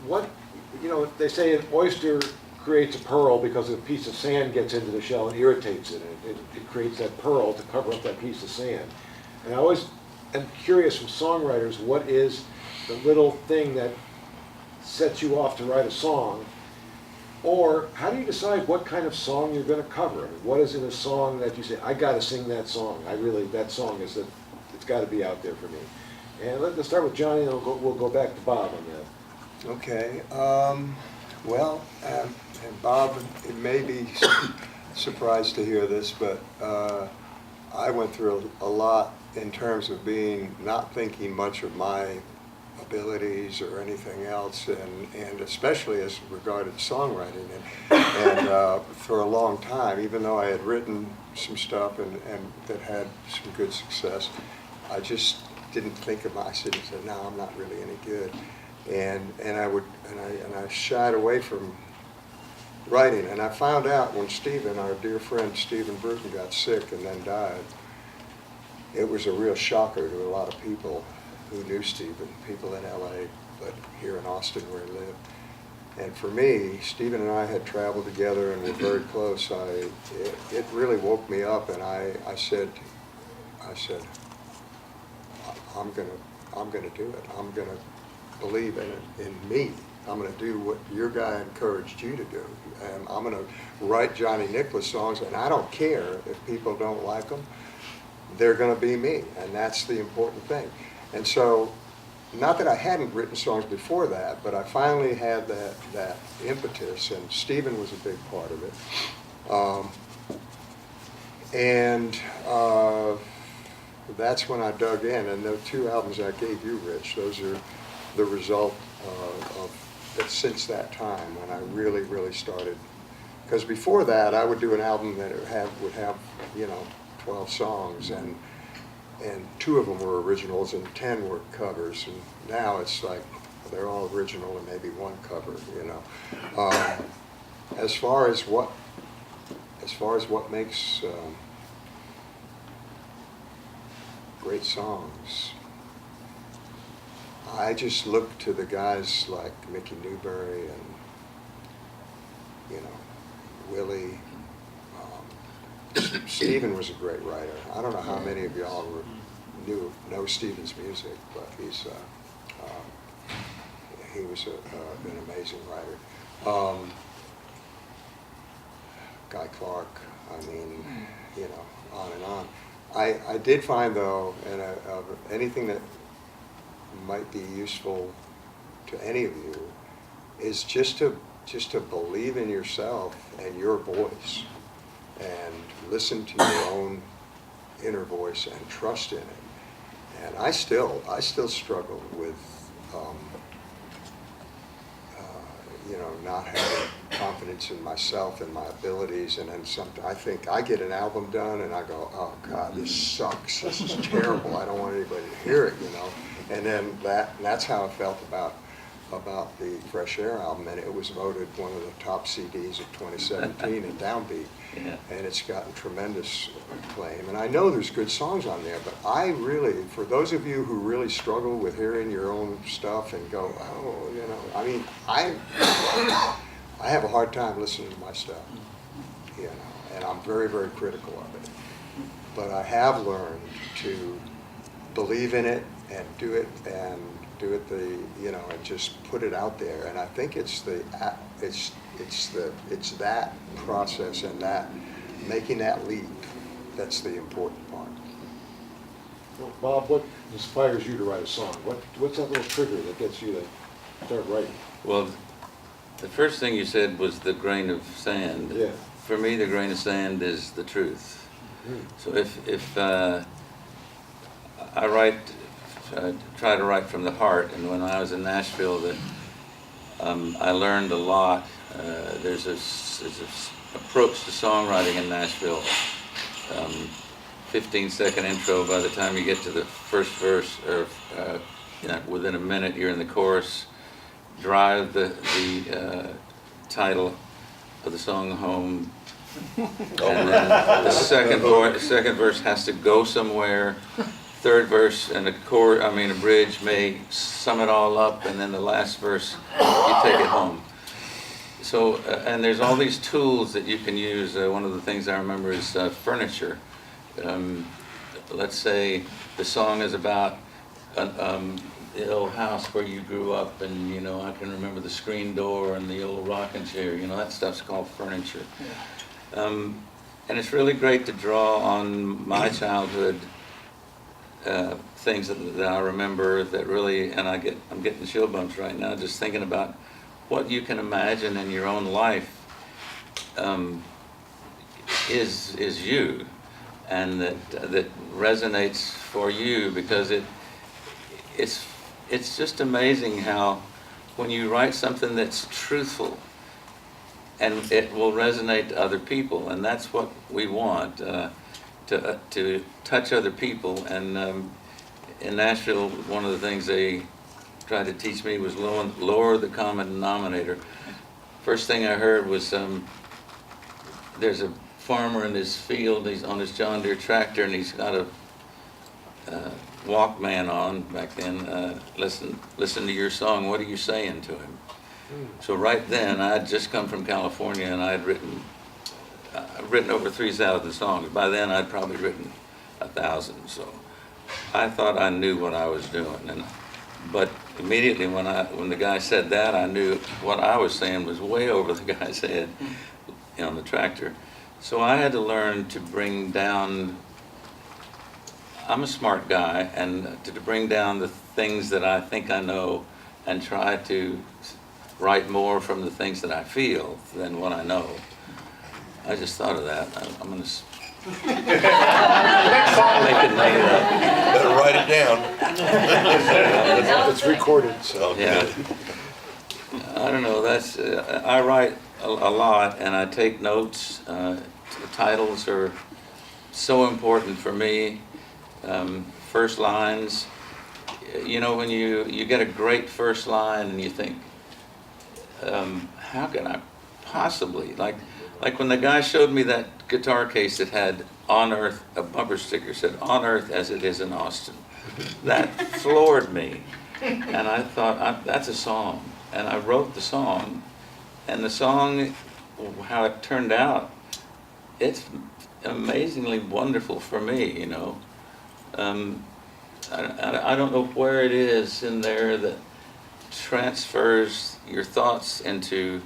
What, they say an oyster creates a pearl because a piece of sand gets into the shell and irritates it. It creates that pearl to cover up that piece of sand. And I always am curious from songwriters, what is the little thing that sets you off to write a song? Or how do you decide what kind of song you're going to cover? I mean, what is in a song that you say, I got to sing that song. That song is it's got to be out there for me. And let's start with Johnny, and we'll go back to Bob on that. Okay. Well, and Bob, it may be surprised to hear this, but I went through a lot in terms of not thinking much of my abilities or anything else, and especially as regarded songwriting. And for a long time, even though I had written some stuff and that had some good success, I just didn't think of myself and said, no, I'm not really any good. And I shied away from writing. And I found out when Stephen, our dear friend Stephen Bruton, got sick and then died, it was a real shocker to a lot of people who knew Stephen, people in LA, but here in Austin where he lived. And for me, Stephen and I had traveled together and were very close. It really woke me up, and I said, I'm gonna do it. I'm gonna believe in me. I'm gonna do what your guy encouraged you to do, and I'm gonna write Johnny Nicholas songs. And I don't care if people don't like them. They're gonna be me, and that's the important thing. And so, not that I hadn't written songs before that, but I finally had that impetus, and Stephen was a big part of it. That's when I dug in, and the two albums I gave you, Rich, those are the result of since that time when I really, really started. Because before that, I would do an album that would have 12 songs, and 2 of them were originals and 10 were covers, and now it's like they're all original and maybe 1 cover. As far as what makes great songs, I just look to the guys like Mickey Newbury and Willie. Stephen was a great writer. I don't know how many of y'all know Stephen's music, but he was an amazing writer. Guy Clark, on and on. I did find though, and anything that might be useful to any of you, is just to believe in yourself and your voice, and listen to your own inner voice and trust in it. And I still struggle with not having confidence in myself and my abilities, and then I think I get an album done and I go, oh God, this sucks, this is terrible, I don't want anybody to hear it, And then that's how I felt about about the Fresh Air album, and it was voted one of the top CDs of 2017 at Downbeat. Yeah. And it's gotten tremendous acclaim. And I know there's good songs on there, but I really, for those of you who really struggle with hearing your own stuff and go, oh, you know, I mean, I have a hard time listening to my stuff, you know, and I'm very, very critical of it. But I have learned to believe in it and do it you know, and just put it out there. And I think it's that process and that making that leap that's the important part. Well, Bob, what inspires you to write a song? What's that little trigger that gets you to start writing? Well, the first thing you said was the grain of sand. Yeah. For me, the grain of sand is the truth. So if I write, try to write from the heart, and when I was in Nashville, I learned a lot. There's this approach to songwriting in Nashville. 15-second intro. By the time you get to the first verse, or you know, within a minute, you're in the chorus. Drive the title of the song home, and then the second verse has to go somewhere. Third verse and a bridge may sum it all up, and then the last verse you take it home. So and there's all these tools that you can use. One of the things I remember is furniture. Let's say the song is about the old house where you grew up, and you know, I can remember the screen door and the old rocking chair. You know, that stuff's called furniture. And it's really great to draw on my childhood things that I remember that really, and I'm getting chill bumps right now just thinking about what you can imagine in your own life is you, and that resonates for you, because it's just amazing how when you write something that's truthful, and it will resonate to other people, and that's what we want, to touch other people. And in Nashville, one of the things they tried to teach me was lower the common denominator. First thing I heard was there's a farmer in his field, he's on his John Deere tractor, and he's got a Walkman on back then. Listen to your song, what are you saying to him? So right then, I had just come from California, and I had written over 3,000 songs. By then, I'd probably written 1,000. So I thought I knew what I was doing. But immediately when the guy said that, I knew what I was saying was way over the guy's head on the tractor. So I had to learn to bring down. I'm a smart guy, and to bring down the things that I think I know, and try to write more from the things that I feel than what I know. I just thought of that. I'm going to make it later. Better write it down. It's recorded, so. Yeah. I don't know. That's I write a lot, and I take notes. Titles are so important for me. First lines. You know, when you get a great first line, and you think, how can I possibly, like when the guy showed me that guitar case that had "On Earth," a bumper sticker said "On Earth as it is in Austin." That floored me, and I thought, that's a song. And I wrote the song, and the song, how it turned out, it's amazingly wonderful for me, you know. I don't know where it is in there that transfers your thoughts into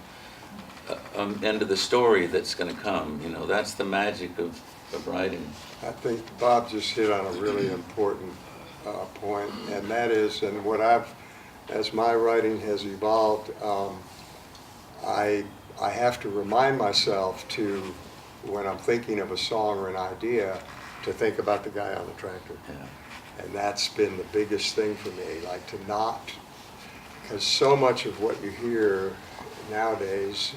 the story that's going to come. You know, that's the magic of writing. I think Bob just hit on a really important point, and that is, and as my writing has evolved, I have to remind myself to, when I'm thinking of a song or an idea, to think about the guy on the tractor. Yeah. And that's been the biggest thing for me, like to not, because so much of what you hear nowadays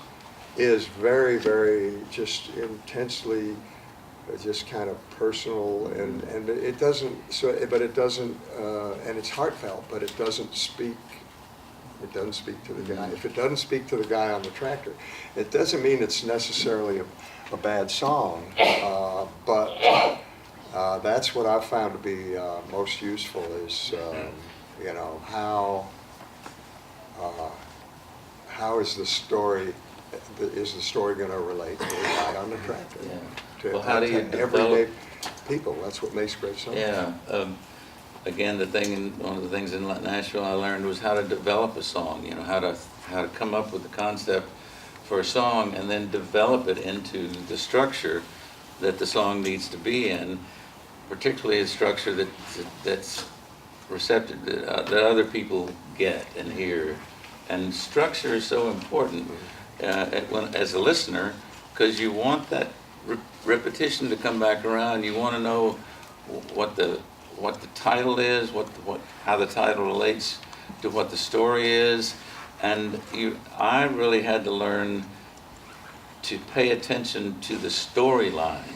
is very, very just intensely just kind of personal, and it doesn't, and it's heartfelt, but it doesn't speak It doesn't speak to the guy. If it doesn't speak to the guy on the tractor, it doesn't mean it's necessarily a bad song, but that's what I've found to be most useful is, you know, how is the story going to relate to the guy on the tractor? Yeah. To Well, how do you everyday develop? people? That's what makes great songs. Yeah, again, one of the things in Nashville I learned was how to develop a song, you know, how to come up with the concept for a song and then develop it into the structure that the song needs to be in, particularly a structure that's receptive, that other people get and hear. And structure is so important as a listener, because you want that repetition to come back around. You want to know what the title is, how the title relates to what the story is, and I really had to learn to pay attention to the storyline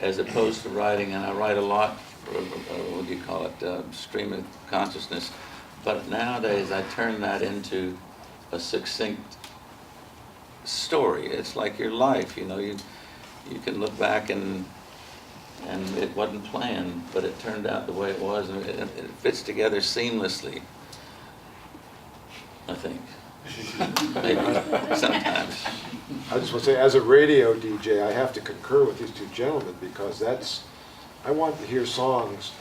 as opposed to writing. And I write a lot. What do you call it? Stream of consciousness. But nowadays I turn that into a succinct story. It's like your life, you know. You can look back and it wasn't planned, but it turned out the way it was, and it fits together seamlessly, I think. Maybe sometimes. I just want to say, as a radio DJ, I have to concur with these two gentlemen, because I want to hear songs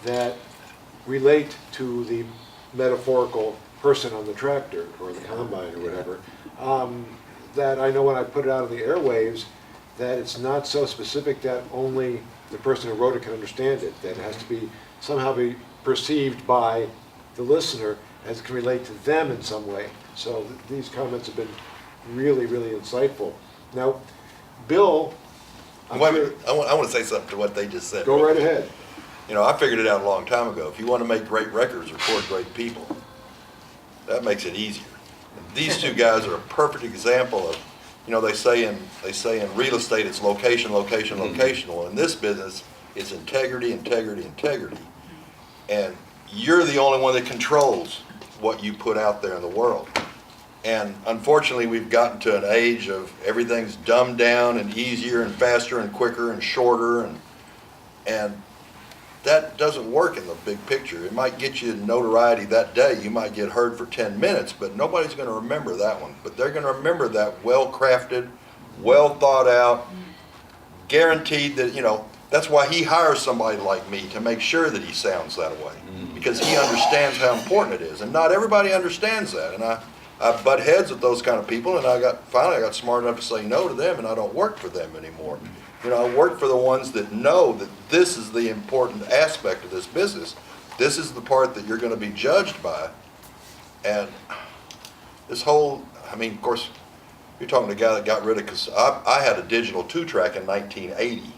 that relate to the metaphorical person on the tractor or the combine or whatever. That I know when I put it out on the airwaves, that it's not so specific that only the person who wrote it can understand it, that it has to somehow be perceived by the listener as it can relate to them in some way. So these comments have been really, really insightful. Now, Bill, I'm Wait a sure- minute, I want to say something to what they just said. go right ahead. You know, I figured it out a long time ago. If you want to make great records, record great people. That makes it easier. These two guys are a perfect example of, you know, they say in real estate it's location, location, location. Well, in this business, it's integrity, integrity, integrity. And you're the only one that controls what you put out there in the world. And unfortunately, we've gotten to an age of everything's dumbed down and easier and faster and quicker and shorter, and that doesn't work in the big picture. It might get you notoriety that day. You might get heard for 10 minutes, but nobody's going to remember that one. But they're going to remember that well-crafted, well thought out, guaranteed that, you know, that's why he hires somebody like me, to make sure that he sounds that way, because he understands how important it is. And not everybody understands that. And I butt heads with those kind of people, and finally I got smart enough to say no to them, and I don't work for them anymore. You know, I work for the ones that know that this is the important aspect of this business. This is the part that you're going to be judged by. And this whole, I mean, of course, you're talking to a guy that got rid of, I had a digital 2-track in 1980,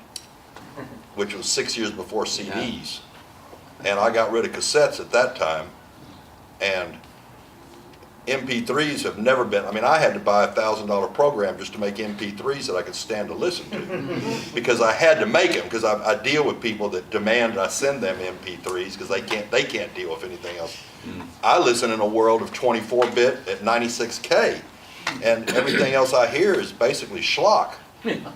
which was 6 years before CDs. And I got rid of cassettes at that time. And MP3s have never been, I mean, I had to buy a $1,000 program just to make MP3s that I could stand to listen to, because I had to make them, because I deal with people that demand I send them MP3s because they can't deal with anything else. I listen in a world of 24-bit at 96K, and everything else I hear is basically schlock.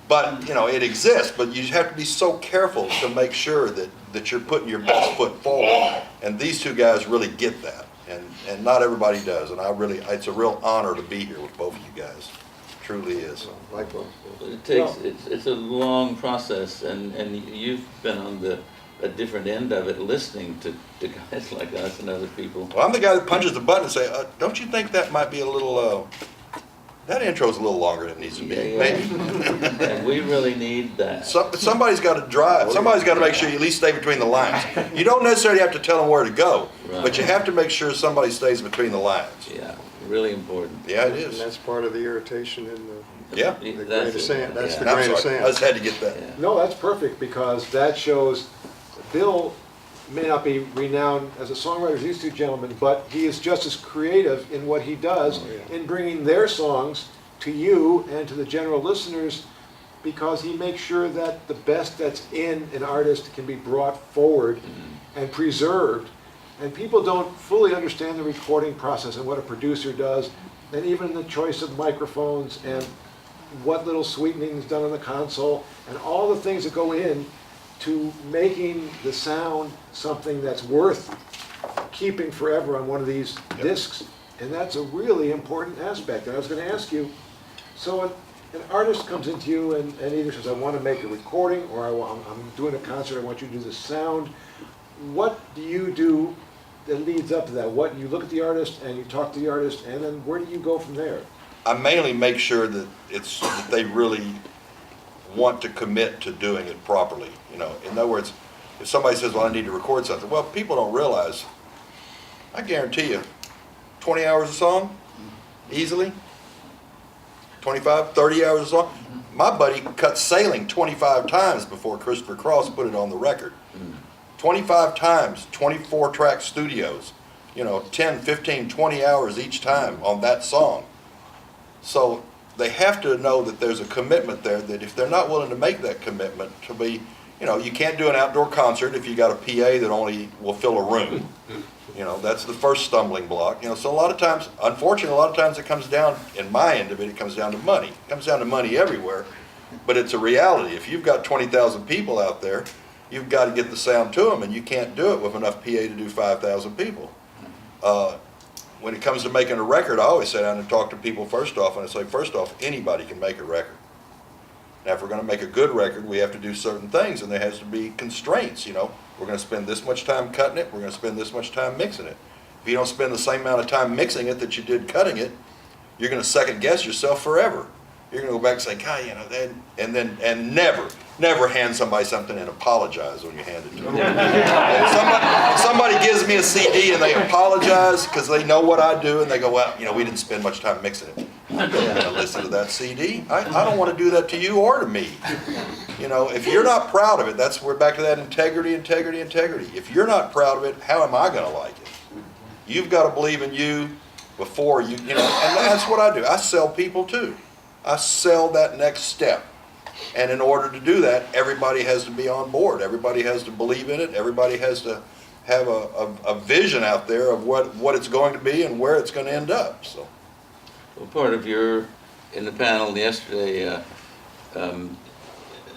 But, you know, it exists, but you have to be so careful to make sure that you're putting your best foot forward. And these two guys really get that. And not everybody does, and it's a real honor to be here with both of you guys. It truly is. Likewise. It's a long process, and you've been on a different end of it, listening to guys like us and other people. Well, I'm the guy that punches the button and say, don't you think that might be a little, that intro's a little longer than it needs to be, maybe? And we really need that. Somebody's got to drive. Somebody's got to make sure you at least stay between the lines. You don't necessarily have to tell them where to go, but you have to make sure somebody stays between the lines. Yeah, really important. Yeah, it And is. that's part of the irritation in Yeah. the grain of sand. That's the I'm grain of sorry. sand. I just had to get that. Yeah. No, that's perfect, because that shows Bill may not be renowned as a songwriter as these two gentlemen, but he is just as creative in what he does in bringing their songs to you and to the general listeners, because he makes sure that the best that's in an artist can be brought forward and preserved. And people don't fully understand the recording process and what a producer does, and even the choice of microphones and what little sweetening is done on the console, and all the things that go in to making the sound something that's worth keeping forever on one of these discs. And that's a really important aspect. And I was going to ask you, so an artist comes into you and either says, I want to make a recording, or I'm doing a concert, I want you to do the sound. What do you do that leads up to that? What, you look at the artist and you talk to the artist, and then where do you go from there? I mainly make sure that that they really want to commit to doing it properly. In other words, if somebody says, well, I need to record something, well, people don't realize, I guarantee you, 20 hours a song, easily, 25, 30 hours a song. My buddy cut Sailing 25 times before Christopher Cross put it on the record. 25 times, 24 track studios, 10, 15, 20 hours each time on that song. So they have to know that there's a commitment there, that if they're not willing to make that commitment to be, you can't do an outdoor concert if you got a PA that only will fill a room. That's the first stumbling block. So a lot of times, unfortunately, a lot of times it comes down, in my end of it, it comes down to money. It comes down to money everywhere, but it's a reality. If you've got 20,000 people out there, you've got to get the sound to them, and you can't do it with enough PA to do 5,000 people. When it comes to making a record, I always sit down and talk to people first off, and I say, first off, anybody can make a record. Now, if we're going to make a good record, we have to do certain things, and there has to be constraints. We're going to spend this much time cutting it, we're going to spend this much time mixing it. If you don't spend the same amount of time mixing it that you did cutting it, you're going to second guess yourself forever. You're going to go back and say, God, and never hand somebody something and apologize when you hand it to them. If somebody gives me a CD and they apologize because they know what I do, and they go, well, we didn't spend much time mixing it. I'm not going to listen to that CD. I don't want to do that to you or to me. If you're not proud of it, we're back to that integrity. If you're not proud of it, how am I going to like it? You've got to believe in you before and that's what I do. I sell people too. I sell that next step. And in order to do that, everybody has to be on board. Everybody has to believe in it. Everybody has to have a vision out there of what it's going to be and where it's going to end up. So, Well, part of in the panel yesterday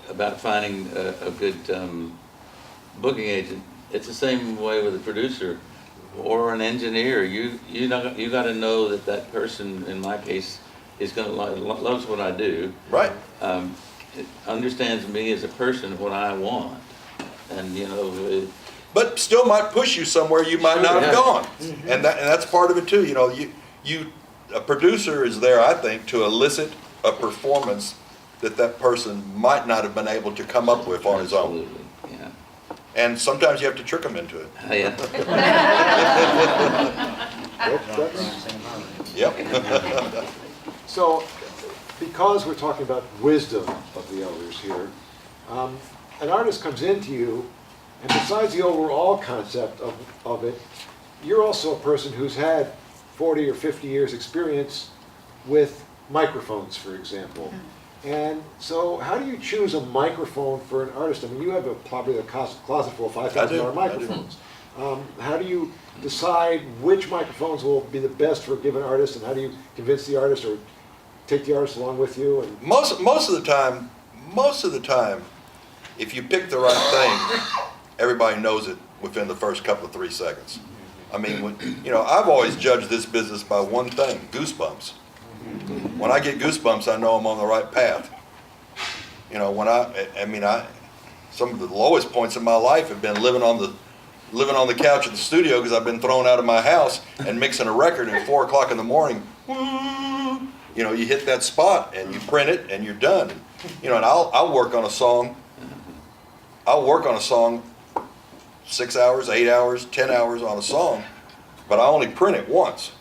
about finding a good booking agent, it's the same way with a producer or an engineer. You got to know that person, in my case, is going to loves what I do. right. It understands me as a person, what I want, and But still might push you somewhere you might not have gone. And that's part of it too. A producer is there, I think, to elicit a performance that person might not have been able to come up with on his own. Absolutely, yeah. And sometimes you have to trick them into it. Yeah. Yep. So, because we're talking about wisdom of the elders here, an artist comes into you, and besides the overall concept of it, you're also a person who's had 40 or 50 years experience with microphones, for example. And so how do you choose a microphone for an artist? I mean, you have probably a closet full of $5,000 microphones. How do you decide which microphones will be the best for a given artist, and how do you convince the artist or take the artist along with you? And Most of the time, if you pick the right thing, everybody knows it within the first couple of 3 seconds. I mean, I've always judged this business by one thing: goosebumps. When I get goosebumps, I know I'm on the right path. Some of the lowest points in my life have been living on the couch at the studio because I've been thrown out of my house and mixing a record at 4 o'clock in the morning. You hit that spot and you print it and you're done. And I'll work on a song. I'll work on a song 6 hours, 8 hours, 10 hours on a song, but I only print it once.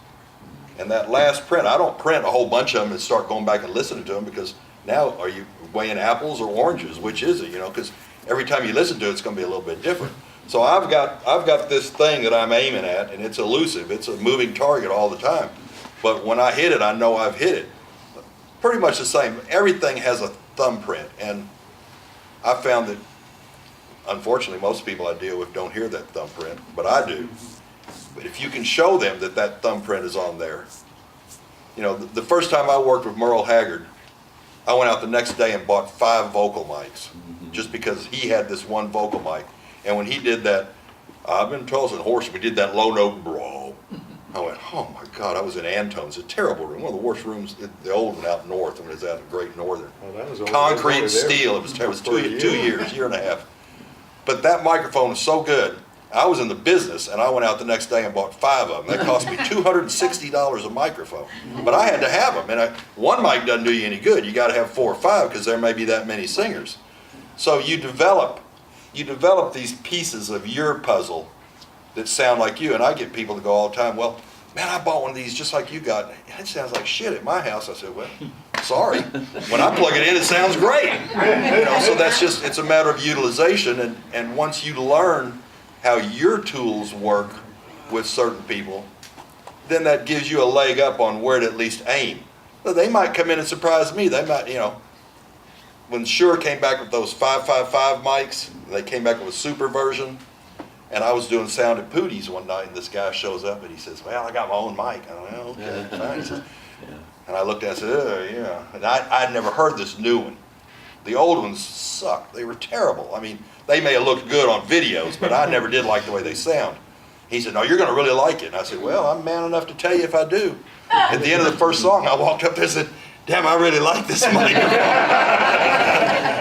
And that last print, I don't print a whole bunch of them and start going back and listening to them, because now are you weighing apples or oranges? Which is it? Because every time you listen to it, it's going to be a little bit different. So I've got this thing that I'm aiming at, and it's elusive. It's a moving target all the time. But when I hit it, I know I've hit it. Pretty much the same. Everything has a thumbprint, and I found that, unfortunately, most people I deal with don't hear that thumbprint, but I do. But if you can show them that that thumbprint is on there, you know, the first time I worked with Merle Haggard, I went out the next day and bought 5 vocal mics, just because he had this one vocal mic. And when he did that, I've been told in Horse, we did that low note, bro. I went, oh my God, I was in Antone's, a terrible room, one of the worst rooms, the old one out north, when it was out in Great Northern. Oh, that was only- Concrete only and there steel, it was terrible, it was for a 2 year. years, year and a half. But that microphone was so good, I was in the business, and I went out the next day and bought 5 of them. That cost me $260 a microphone. But I had to have them, and one mic doesn't do you any good. You gotta have 4 or 5, because there may be that many singers. So you develop these pieces of your puzzle that sound like you, and I get people to go all the time, well, man, I bought one of these just like you got. It sounds like shit at my house. I said, well, sorry. When I plug it in, it sounds great. You know, so that's just, it's a matter of utilization, and once you learn how your tools work with certain people, then that gives you a leg up on where to at least aim. So they might come in and surprise me. They might, you know, when Shure came back with those 555 mics, they came back with a super version. And I was doing sound at Pootie's one night, and this guy shows up, and he says, well, I got my own mic. I went, well, okay, fine. He says, and I looked at it and said, yeah. And I'd never heard this new one. The old ones sucked. They were terrible. I mean, they may have looked good on videos, but I never did like the way they sound. He said, no, you're going to really like it. And I said, well, I'm man enough to tell you if I do. At the end of the first song, I walked up there and said, damn, I really like this microphone.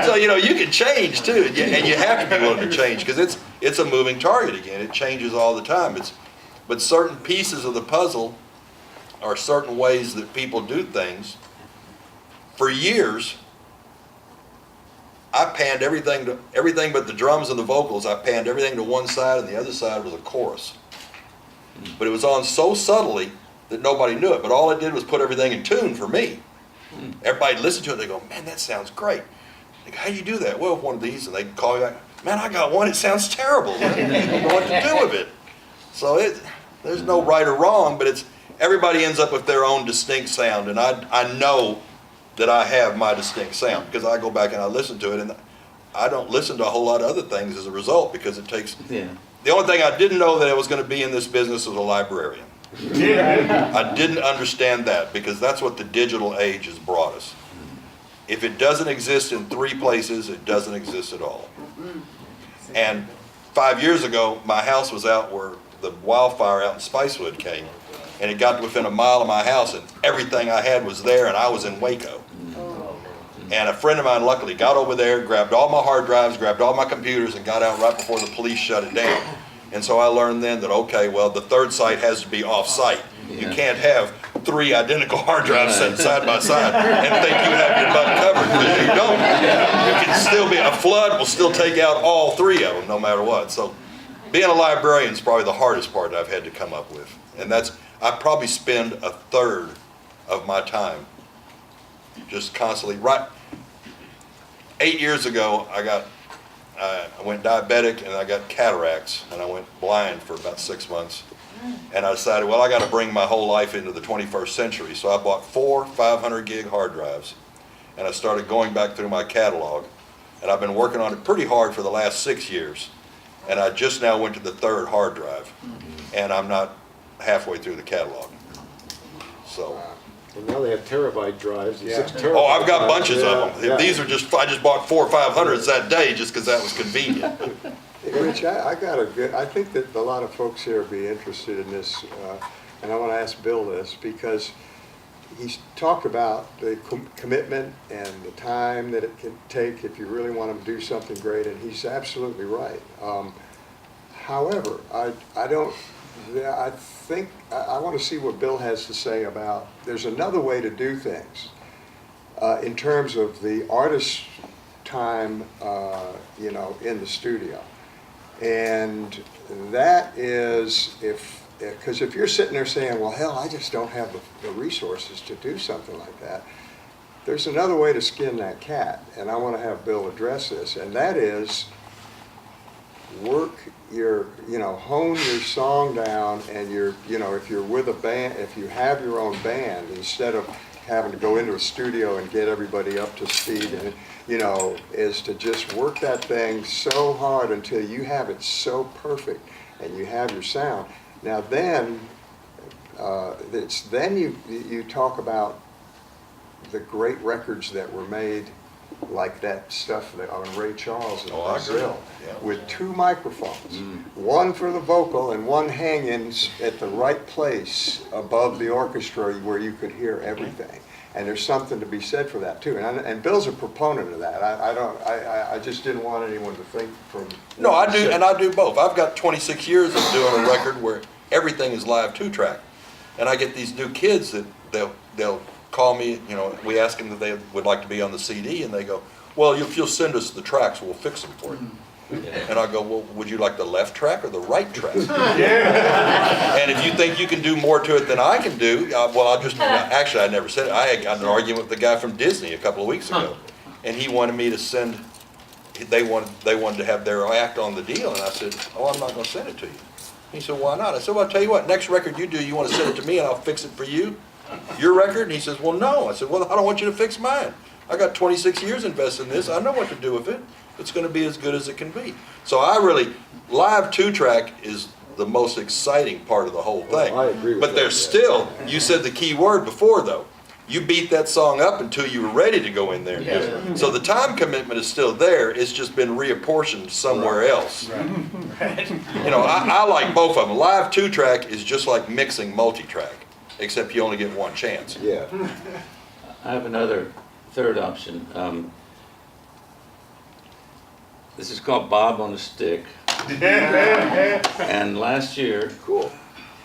So, you know, you can change too, and you have to be willing to change, because it's a moving target again. It changes all the time. But certain pieces of the puzzle are certain ways that people do things. For years, I panned everything but the drums and the vocals. I panned everything to one side, and the other side was a chorus. But it was on so subtly that nobody knew it. But all it did was put everything in tune for me. Everybody listened to it, they go, man, that sounds great. I go, how do you do that? Well, one of these, and they call me back, man, I got one, it sounds terrible. I don't know what to do with it. So there's no right or wrong, but everybody ends up with their own distinct sound, and I know that I have my distinct sound, because I go back and I listen to it, and I don't listen to a whole lot of other things as a result, because it takes, the only thing I didn't know that I was going to be in this business as a librarian. I didn't understand that, because that's what the digital age has brought us. If it doesn't exist in 3 places, it doesn't exist at all. And 5 years ago, my house was out where the wildfire out in Spicewood came, and it got to within a mile of my house, and everything I had was there, and I was in Waco. And a friend of mine luckily got over there, grabbed all my hard drives, grabbed all my computers, and got out right before the police shut it down. And so I learned then that, okay, well, the third site has to be off-site. You can't have 3 identical hard drives set side by side and think you have your butt covered, because you don't. You can still be, a flood will still take out all 3 of them, no matter what. So being a librarian is probably the hardest part I've had to come up with. And I probably spend 1/3 of my time just constantly, 8 years ago, I went diabetic, and I got cataracts, and I went blind for about 6 months. And I decided, well, I got to bring my whole life into the 21st century. So I bought 4 500 gig hard drives, and I started going back through my catalog. And I've been working on it pretty hard for the last 6 years. And I just now went to the 3rd hard drive, and I'm not halfway through the catalog. So. And now they have terabyte drives. Yeah. 6 terabyte Oh, I've got drives. bunches of them. Yeah. These are I just bought 4 500s that day just because that was convenient. Hey, Rich, I think that a lot of folks here will be interested in this, and I want to ask Bill this, because he's talked about the commitment and the time that it can take if you really want to do something great, and he's absolutely right. However, I think I want to see what Bill has to say about, there's another way to do things in terms of the artist's time, in the studio. And that is, because if you're sitting there saying, well, hell, I just don't have the resources to do something like that, there's another way to skin that cat, and I want to have Bill address this, and that is hone your song down, and if you're with a band, if you have your own band, instead of having to go into a studio and get everybody up to speed, and is to just work that thing so hard until you have it so perfect and you have your sound. Now then, then you talk about the great records that were made, like that stuff that on Ray Charles in Oh, I agree. Brazil, Yeah. with 2 microphones, one for the vocal and one hanging at the right place above the orchestra where you could hear everything. And there's something to be said for that too. And Bill's a proponent of that. I just didn't want anyone to think from. No, I do, and I do both. I've got 26 years of doing a record where everything is live 2-track. And I get these new kids that they'll call me, you know, we ask them that they would like to be on the CD, and they go, well, if you'll send us the tracks, we'll fix them for you. And I go, well, would you like the left track or the right track? And if you think you can do more to it than I can do, well, I'll just, actually, I never said it. I got in an argument with the guy from Disney a couple of weeks ago. And he wanted me to send, they wanted to have their act on the deal. And I said, oh, I'm not going to send it to you. He said, why not? I said, well, I'll tell you what, next record you do, you want to send it to me and I'll fix it for you? Your record? And he says, well, no. I said, well, I don't want you to fix mine. I got 26 years invested in this. I know what to do with it. It's going to be as good as it can be. So I really, live 2-track is the most exciting part of the whole thing. I agree with But that, there's yeah. still, you said the key word before though. You beat that song up until you were ready to go in there and do it. So the time commitment is still there. It's just been reapportioned somewhere else. You know, I like both of them. Live 2-track is just like mixing multi-track, except you only get one chance. Yeah. I have another third option. This is called Bob on a Stick. And last year, Cool.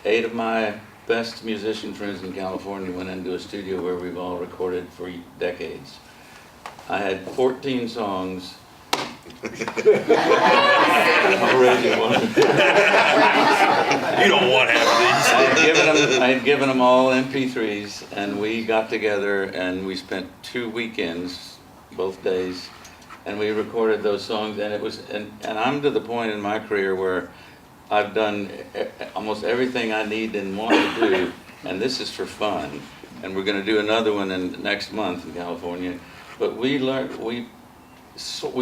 8 of my best musician friends in California went into a studio where we've all recorded for decades. I had 14 songs. Already one. You don't want half of I had given them all MP3s, and we got together and we spent 2 weekends, both days, and we recorded those songs. And it was, and I'm to the point in my career where I've done almost everything I need and want to do, and this is for fun. And we're going to do another one next month in California. But we learned, we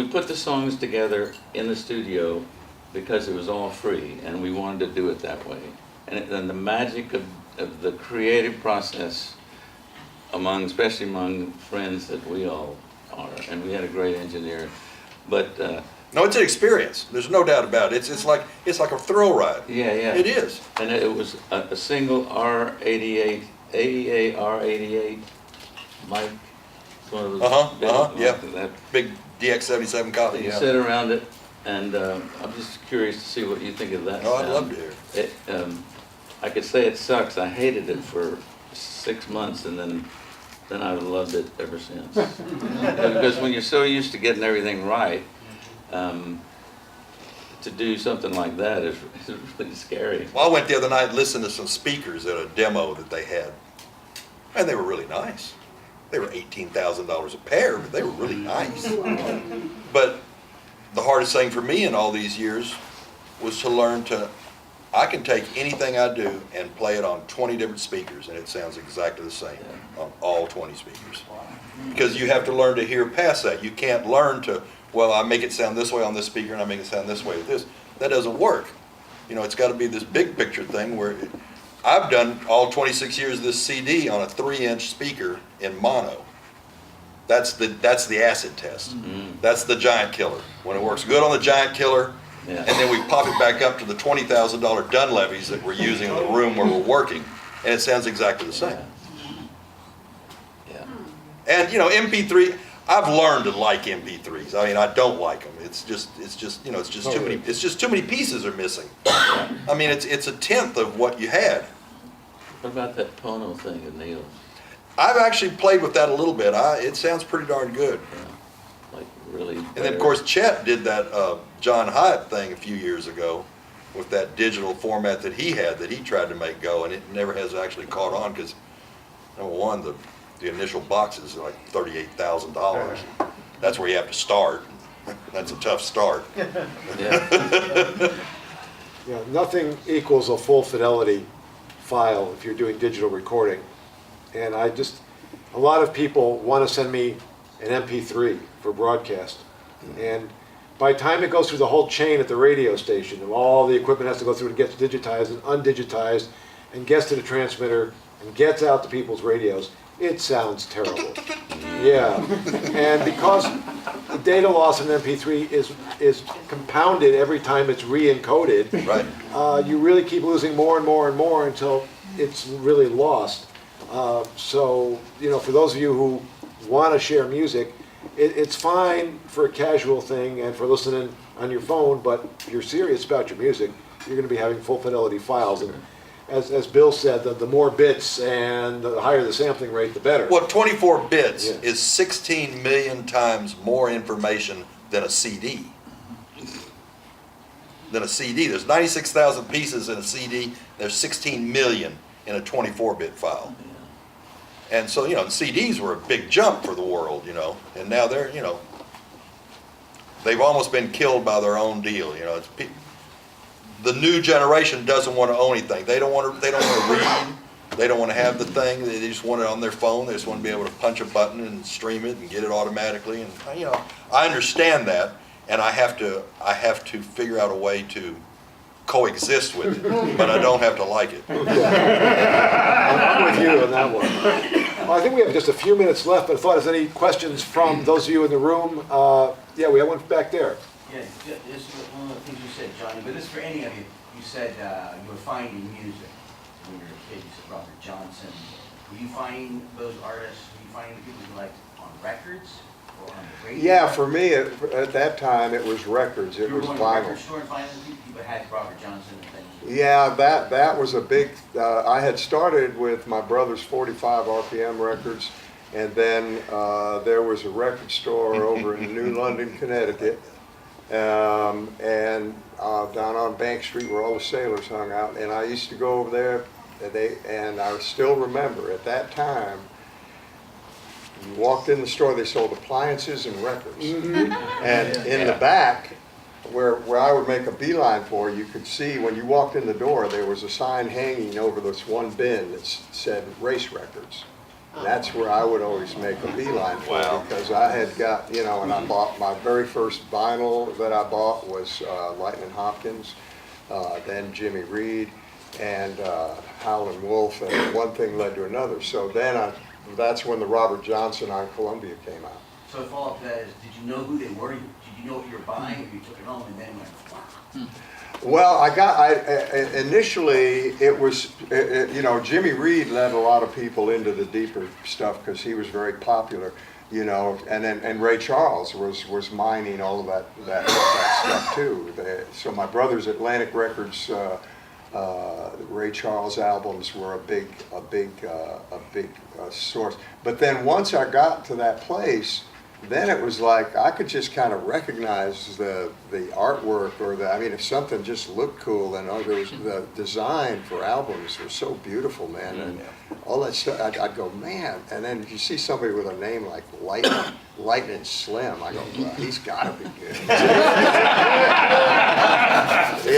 put the songs together in the studio because it was all free, and we wanted to do it that way. And the magic of the creative process especially among friends that we all are, and we had a great engineer, but No, it's an experience. There's no doubt about it. It's like a thrill ride. yeah, It is. and it was a single R88, AEA R88 mic. It's one of those big, Yeah. that Big DX77 copy. you Yeah. sit around it, and I'm just curious to see what you think of that. Oh, I'd sound. love to hear. It, I could say it sucks. I hated it for 6 months, and then I've loved it ever since. Because when you're so used to getting everything right, to do something like that is really scary. Well, I went the other night and listened to some speakers at a demo that they had, and they were really nice. They were $18,000 a pair, but they were really nice. But the hardest thing for me in all these years was to learn I can take anything I do and play it on 20 different speakers, and it sounds exactly the same on all 20 speakers. Because you have to learn to hear past that. You can't learn to, well, I make it sound this way on this speaker and I make it sound this way with this. That doesn't work. You know, it's got to be this big picture thing where I've done all 26 years of this CD on a 3-inch speaker in mono. That's the acid test. That's the giant killer. When it works good on the giant killer, Yeah. and then we pop it back up to the $20,000 Dunleavys that we're using in the room where we're working, and it sounds exactly the same. Yeah. And you know, MP3, I've learned to like MP3s. I mean, I don't like them. It's just you know, it's just too many pieces are missing. I mean, it's a tenth of what you had. What about that Pono thing at Neil's? I've actually played with that a little bit. It sounds pretty darn good. Yeah. Like really. And then of course Chet did that John Hyatt thing a few years ago with that digital format that he had that he tried to make go, and it never has actually caught on because number one, the initial boxes are like $38,000. That's where you have to start. That's a tough start. Yeah. Yeah, nothing equals a full fidelity file if you're doing digital recording. And a lot of people want to send me an MP3 for broadcast. And by the time it goes through the whole chain at the radio station, and all the equipment has to go through and gets digitized and undigitized, and gets to the transmitter, and gets out to people's radios, it sounds terrible. Yeah, and because the data loss in MP3 is compounded every time it's re-encoded, Right. you really keep losing more and more and more until it's really lost. So, you know, for those of you who want to share music, it's fine for a casual thing and for listening on your phone, but if you're serious about your music, you're going to be having full fidelity files. And as Bill said, the more bits and the higher the sampling rate, the better. Well, 24 bits Yeah. is 16 million times more information than a CD. There's 96,000 pieces in a CD. There's 16 million in a 24-bit file. And so, you know, CDs were a big jump for the world, you know, and now they're, you know, they've almost been killed by their own deal, you know. The new generation doesn't want to own anything. They don't want to read. They don't want to have the thing. They just want it on their phone. They just want to be able to punch a button and stream it and get it automatically. And, you know, I understand that, and I have to figure out a way to coexist with it, but I don't have to like it. I'm with you on that one. Well, I think we have just a few minutes left, but I thought, is any questions from those of you in the room? Yeah, we have one back there. Yeah, this is one of the things you said, Johnny, but this is for any of you. You said you were finding music when you were a kid. You said Robert Johnson. Were you finding those artists, were you finding the people you liked on records or on the radio? Yeah, for me, at that time, it was records, it You were was going to the record vinyl. store and finding people that had Robert Johnson and things? Yeah, that was a big, I had started with my brother's 45 RPM records, and then there was a record store over in New London, Connecticut, and down on Bank Street where all the sailors hung out, and I used to go over there, and I still remember at that time, you walked in the store, they sold appliances and records. And in the back, where I would make a beeline for, you could see when you walked in the door, there was a sign hanging over this one bin that said race records. And that's where I would always make a beeline for, because I had got, you know, and I bought my very first vinyl that I bought was Lightning Hopkins, then Jimmy Reed, and Howlin' Wolf, and one thing led to another. So then that's when the Robert Johnson on Columbia came out. So the follow-up to that is, did you know who they were? Did you know what you were buying, or you took it home and then went, wow? Well, initially it was, you know, Jimmy Reed led a lot of people into the deeper stuff because he was very popular, you know, and Ray Charles was mining all of that stuff too. So my brother's Atlantic Records, Ray Charles albums were a big source. But then once I got to that place, then it was like I could just kind of recognize the artwork, or I mean, if something just looked cool, and there was the design for albums was so beautiful, man, and all that stuff. I'd go, man, and then if you see somebody with a name like Lightning Slim, I go, well, he's got to be good.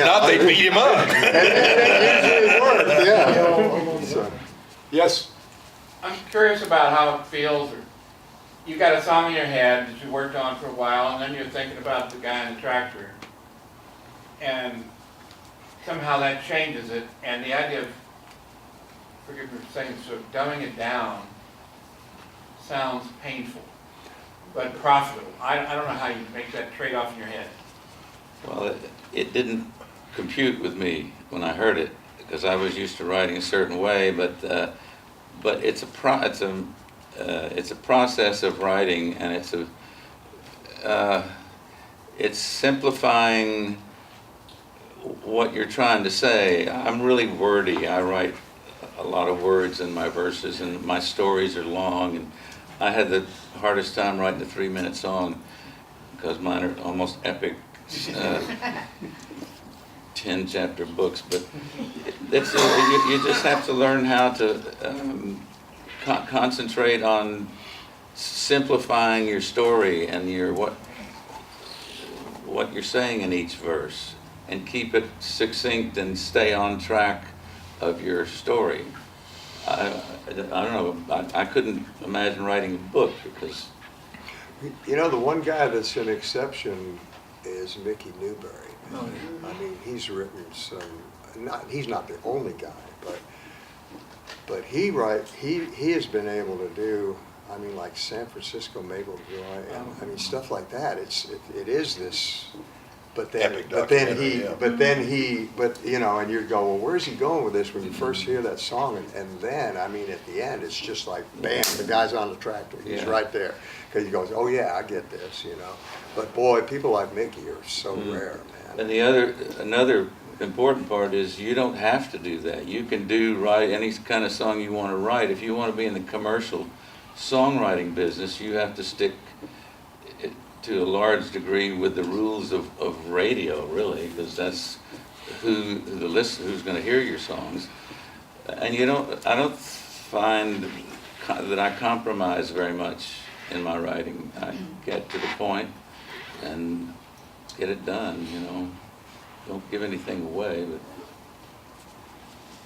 Not they beat him up. It usually worked, yeah. So, Yes? I'm curious about how it feels. You got a song in your head that you worked on for a while, and then you're thinking about the guy in the tractor, and somehow that changes it, and the idea of, forgive me for saying, sort of dumbing it down sounds painful, but profitable. I don't know how you make that trade-off in your head. Well, it didn't compute with me when I heard it, because I was used to writing a certain way, but it's a process of writing, and it's simplifying what you're trying to say. I'm really wordy. I write a lot of words in my verses, and my stories are long, and I had the hardest time writing a 3-minute song because mine are almost epic 10-chapter books. But you just have to learn how to concentrate on simplifying your story and what you're saying in each verse, and keep it succinct and stay on track of your story. I don't know, I couldn't imagine writing a book because... you know, the one guy that's an exception is Mickey Newbury. I mean, he's written some, he's not the only guy, but he has been able to do, I mean, like San Francisco Maple Joy, and I mean, stuff like that. It is this, but then, Epic but then documentary, he, you know, and you go, well, where's he going with this when you first hear that song? And then, I mean, at the end, it's just like, bam, the guy's on the tractor. He's Yeah. right there. Because he goes, oh yeah, I get this, you know. But boy, people like Mickey are so rare, man. And another important part is you don't have to do that. You can write any kind of song you want to write. If you want to be in the commercial songwriting business, you have to stick to a large degree with the rules of radio, really, because that's who's going to hear your songs. And I don't find that I compromise very much in my writing. I get to the point and get it done, you know. Don't give anything away, but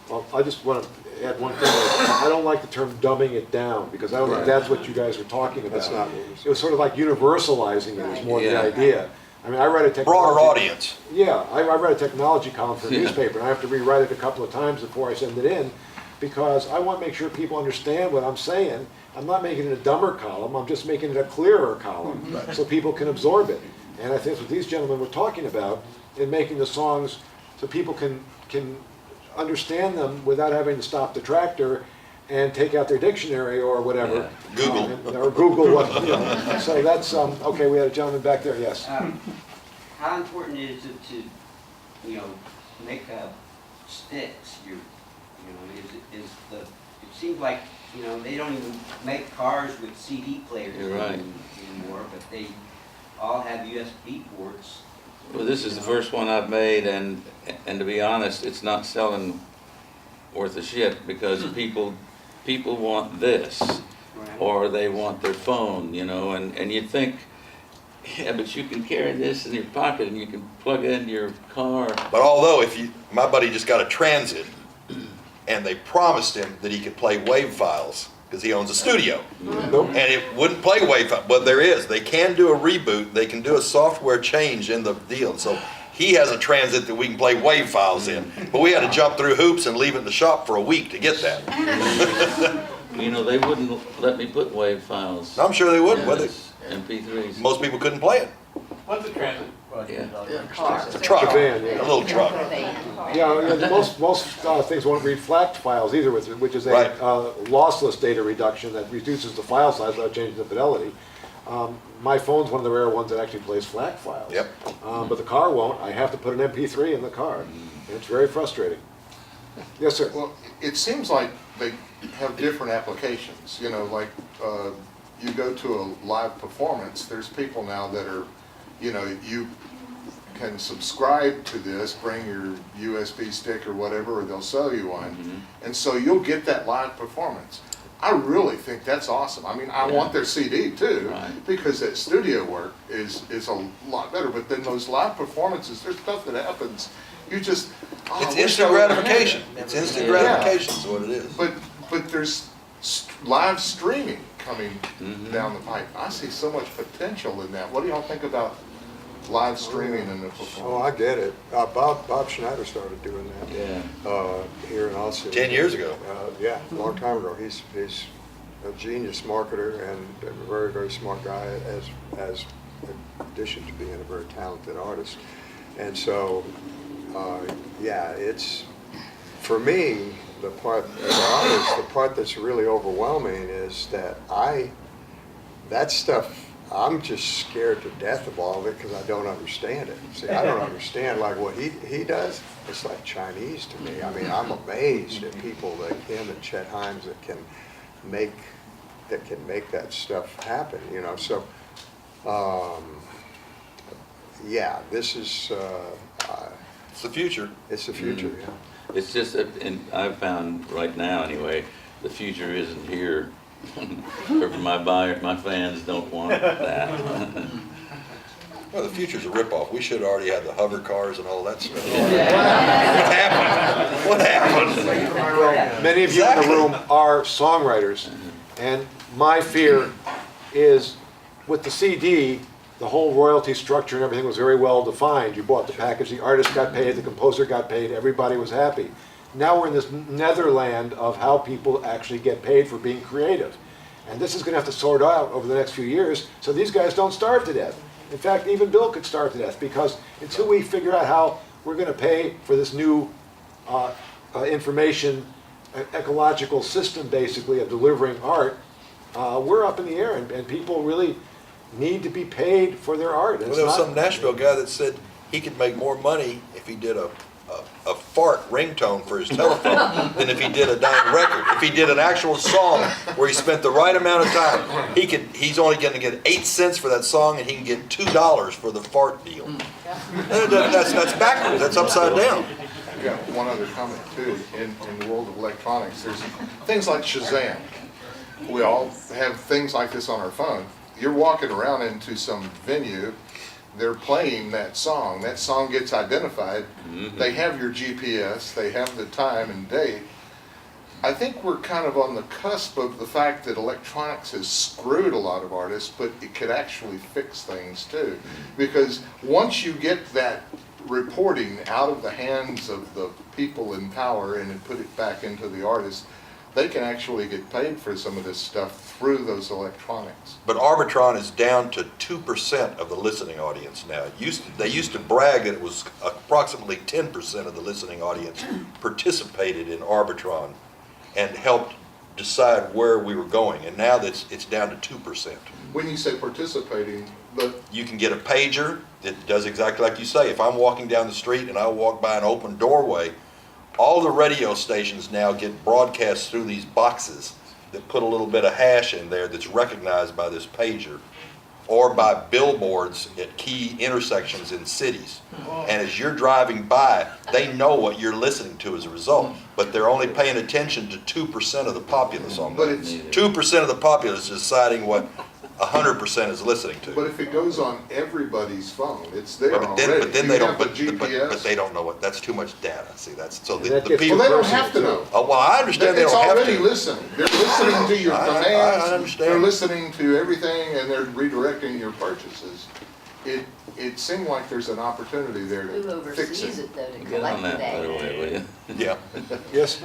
Well, I just want to add one thing. I don't like the term dumbing it down, because I don't think that's what you guys were talking about. That's not what we It was sort of like universalizing it is more the Yeah. idea. I mean, I read a technology. Broader audience. Yeah, I read a technology column for a Yeah. newspaper, and I have to rewrite it a couple of times before I send it in, because I want to make sure people understand what I'm saying. I'm not making it a dumber column, I'm just making it a clearer column, so people can absorb it. And I think that's what these gentlemen were talking about, in making the songs so people can understand them without having to stop the tractor and take out their dictionary or whatever. Yeah. Google. Or Google what, you know. So that's, okay, we had a gentleman back there, yes. How important is it to, you know, make sticks? It seems like, you know, they don't even make cars with CD players You're right. anymore, but they all have USB ports. well, this is the first one I've made, and to be honest, it's not selling worth a shit, because people want this, Right. or they want their phone, you know, and you think, yeah, but you can carry this in your pocket and you can plug it into your car. But although my buddy just got a Transit, and they promised him that he could play WAV files, because he owns a studio. Nope. And it wouldn't play WAV files, but they can do a reboot, they can do a software change in the deal. So he has a Transit that we can play WAV files in, but we had to jump through hoops and leave it in the shop for a week to get that. You know, they wouldn't let me put WAV files. I'm sure they wouldn't, would they? MP3s. Most people couldn't play it. What's a transit? Yeah. It's a truck, A van, yeah. a little truck. Yeah, most things won't read FLAC files either, which is a Right. lossless data reduction that reduces the file size without changing the fidelity. My phone's one of the rare ones that actually plays FLAC files. Yep. But the car won't. I have to put an MP3 in the car. And it's very frustrating. Yes, sir. Well, it seems like they have different applications, you know, like, you go to a live performance, there's people now that are, you know, you can subscribe to this, bring your USB stick or whatever, or they'll sell you one, and so you'll get that live performance. I really think that's awesome. I mean, I want their CD too, Right. because that studio work is a lot better, but then those live performances, there's stuff that happens, you just, oh, I It's wish instant I would've had gratification. that. It's instant Yeah. gratification is what it is. But there's live streaming coming down the pipe. I see so much potential in that. What do y'all think about live streaming and the Oh, performance? I get it. Bob Schneider started doing that. Yeah. Here in Austin. 10 years ago. Yeah, a long time ago. He's a genius marketer and a very, very smart guy, as in addition to being a very talented artist. And so, yeah, it's, for me, the part, as an artist, the part that's really overwhelming is that that stuff, I'm just scared to death of all of it because I don't understand it. See, I don't understand like what he does. It's like Chinese to me. I mean, I'm amazed at people like him and Chet Himes that can make that stuff happen, you know. So, yeah, this is, It's the future. it's the future, yeah. It's just that, and I've found right now anyway, the future isn't here. Or my fans don't want that. Well, the future's a ripoff. We should have already had the hover cars and all that stuff. Yeah. What happened? Well, many of you in the room are songwriters, and my fear is with the CD, the whole royalty structure and everything was very well defined. You bought the package, the artist got paid, the composer got paid, everybody was happy. Now we're in this netherland of how people actually get paid for being creative. And this is going to have to sort out over the next few years so these guys don't starve to death. In fact, even Bill could starve to death, because until we figure out how we're going to pay for this new information ecological system, basically, of delivering art, we're up in the air, and people really need to be paid for their art. Well, there was some Nashville guy that said he could make more money if he did a fart ringtone for his telephone than if he did a dying record. If he did an actual song where he spent the right amount of time, he's only going to get 8 cents for that song, and he can get $2 for the fart deal. That's backwards. That's upside down. I've got one other comment too. In the world of electronics, there's things like Shazam. We all have things like this on our phone. You're walking around into some venue, they're playing that song gets identified, they have your GPS, they have the time and date. I think we're kind of on the cusp of the fact that electronics has screwed a lot of artists, but it could actually fix things too. Because once you get that reporting out of the hands of the people in power and then put it back into the artists, they can actually get paid for some of this stuff through those electronics. But Arbitron is down to 2% of the listening audience now. They used to brag that it was approximately 10% of the listening audience participated in Arbitron and helped decide where we were going. And now it's down to 2%. When you say participating, but You can get a pager that does exactly like you say. If I'm walking down the street and I walk by an open doorway, all the radio stations now get broadcast through these boxes that put a little bit of hash in there that's recognized by this pager, or by billboards at key intersections in cities. And as you're driving by, they know what you're listening to as a result, but they're only paying attention to 2% of the populace on But that. it's- 2% of the populace is deciding what 100% is listening to. but if it goes on everybody's phone, it's there But already. then they You don't, have the but GPS. they don't know what, that's too much data. See, that's, so And the that the gets people. Well, they don't personal, have to too. know. Oh, well, I understand they It's don't have already to. listening. They're listening to your I commands. understand. They're listening to everything, and they're redirecting your purchases. It seemed like there's an opportunity there Who to fix oversees it. it though, to Get collect on the that, by the way, data? will you? Yeah. Yes,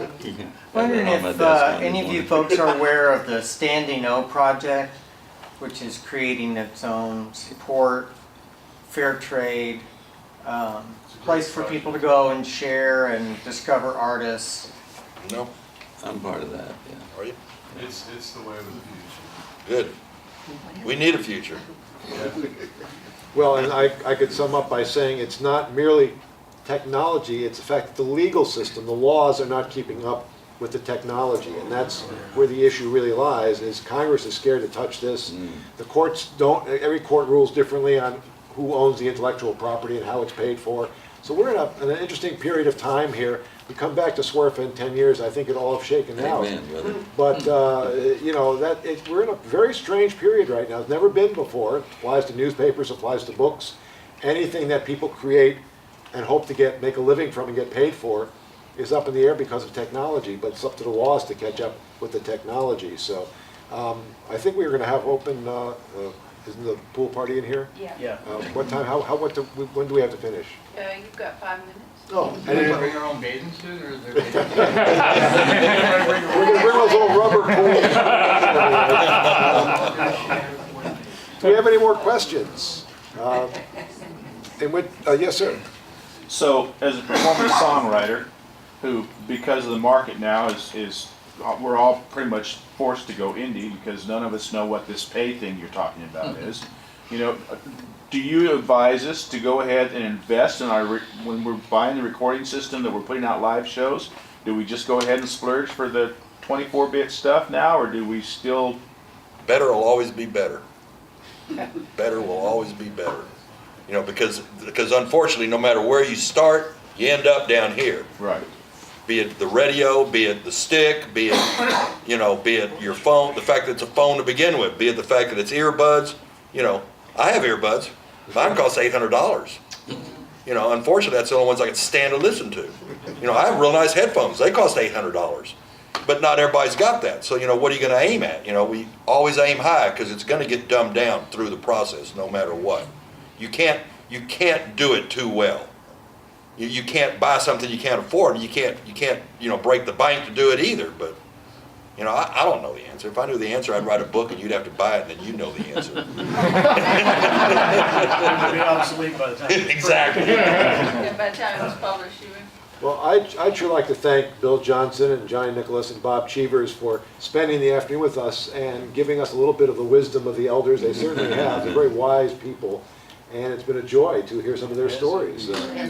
Wondering On my if desk Monday any of you morning. folks are aware of the Standing O project, which is creating its own support, fair trade, place for people to go and share and discover artists. No, I'm part of that, yeah. are you? It's the way of the future. Good. We need a future. well, and I could sum up by saying it's not merely technology, it's the fact that the legal system, the laws are not keeping up with the technology, and that's where the issue really lies, is Congress is scared to touch this. The courts don't, every court rules differently on who owns the intellectual property and how it's paid for. So we're in an interesting period of time here. We come back to SWRFA in 10 years, I think it'll all have shaken out. Amen, brother. But, you know, we're in a very strange period right now. It's never been before. It applies to newspapers, applies to books. Anything that people create and hope to make a living from and get paid for is up in the air because of technology, but it's up to the laws to catch up with the technology. So I think we were going to have open, isn't the pool party in here? Yeah. What time, when do we have to finish? You've got 5 minutes. Oh, Do they bring their own bathing suit, or is there? we're gonna bring those little rubber pools. Do we have any more questions? Yes, sir. So, as a performance songwriter, who, because of the market now, we're all pretty much forced to go indie because none of us know what this pay thing you're talking about is. You know, do you advise us to go ahead and invest in when we're buying the recording system that we're putting out live shows? Do we just go ahead and splurge for the 24-bit stuff now, or do we still? Better will always be better. Better will always be better. You know, because unfortunately, no matter where you start, you end up down here. Right. Be it the radio, be it the stick, be it, you know, be it your phone, the fact that it's a phone to begin with, be it the fact that it's earbuds. You know, I have earbuds. Mine cost $800. You know, unfortunately, that's the only ones I can stand to listen to. You know, I have real nice headphones. They cost $800. but not everybody's got that. So, you know, what are you gonna aim at? You know, we always aim high, because it's gonna get dumbed down through the process, no matter what. You can't do it too well. You can't buy something you can't afford, and you can't, you know, break the bank to do it either, but, you know, I don't know the answer. If I knew the answer, I'd write a book and you'd have to buy it, and then you know the answer. It'll be obsolete by the time. Exactly. And by the time it's published, you would. Well, I'd sure like to thank Bill Johnson and Johnny Nicholas and Bob Cheevers for spending the afternoon with us and giving us a little bit of the wisdom of the elders. They certainly have. They're very wise people, and it's been a joy to hear some of their stories. And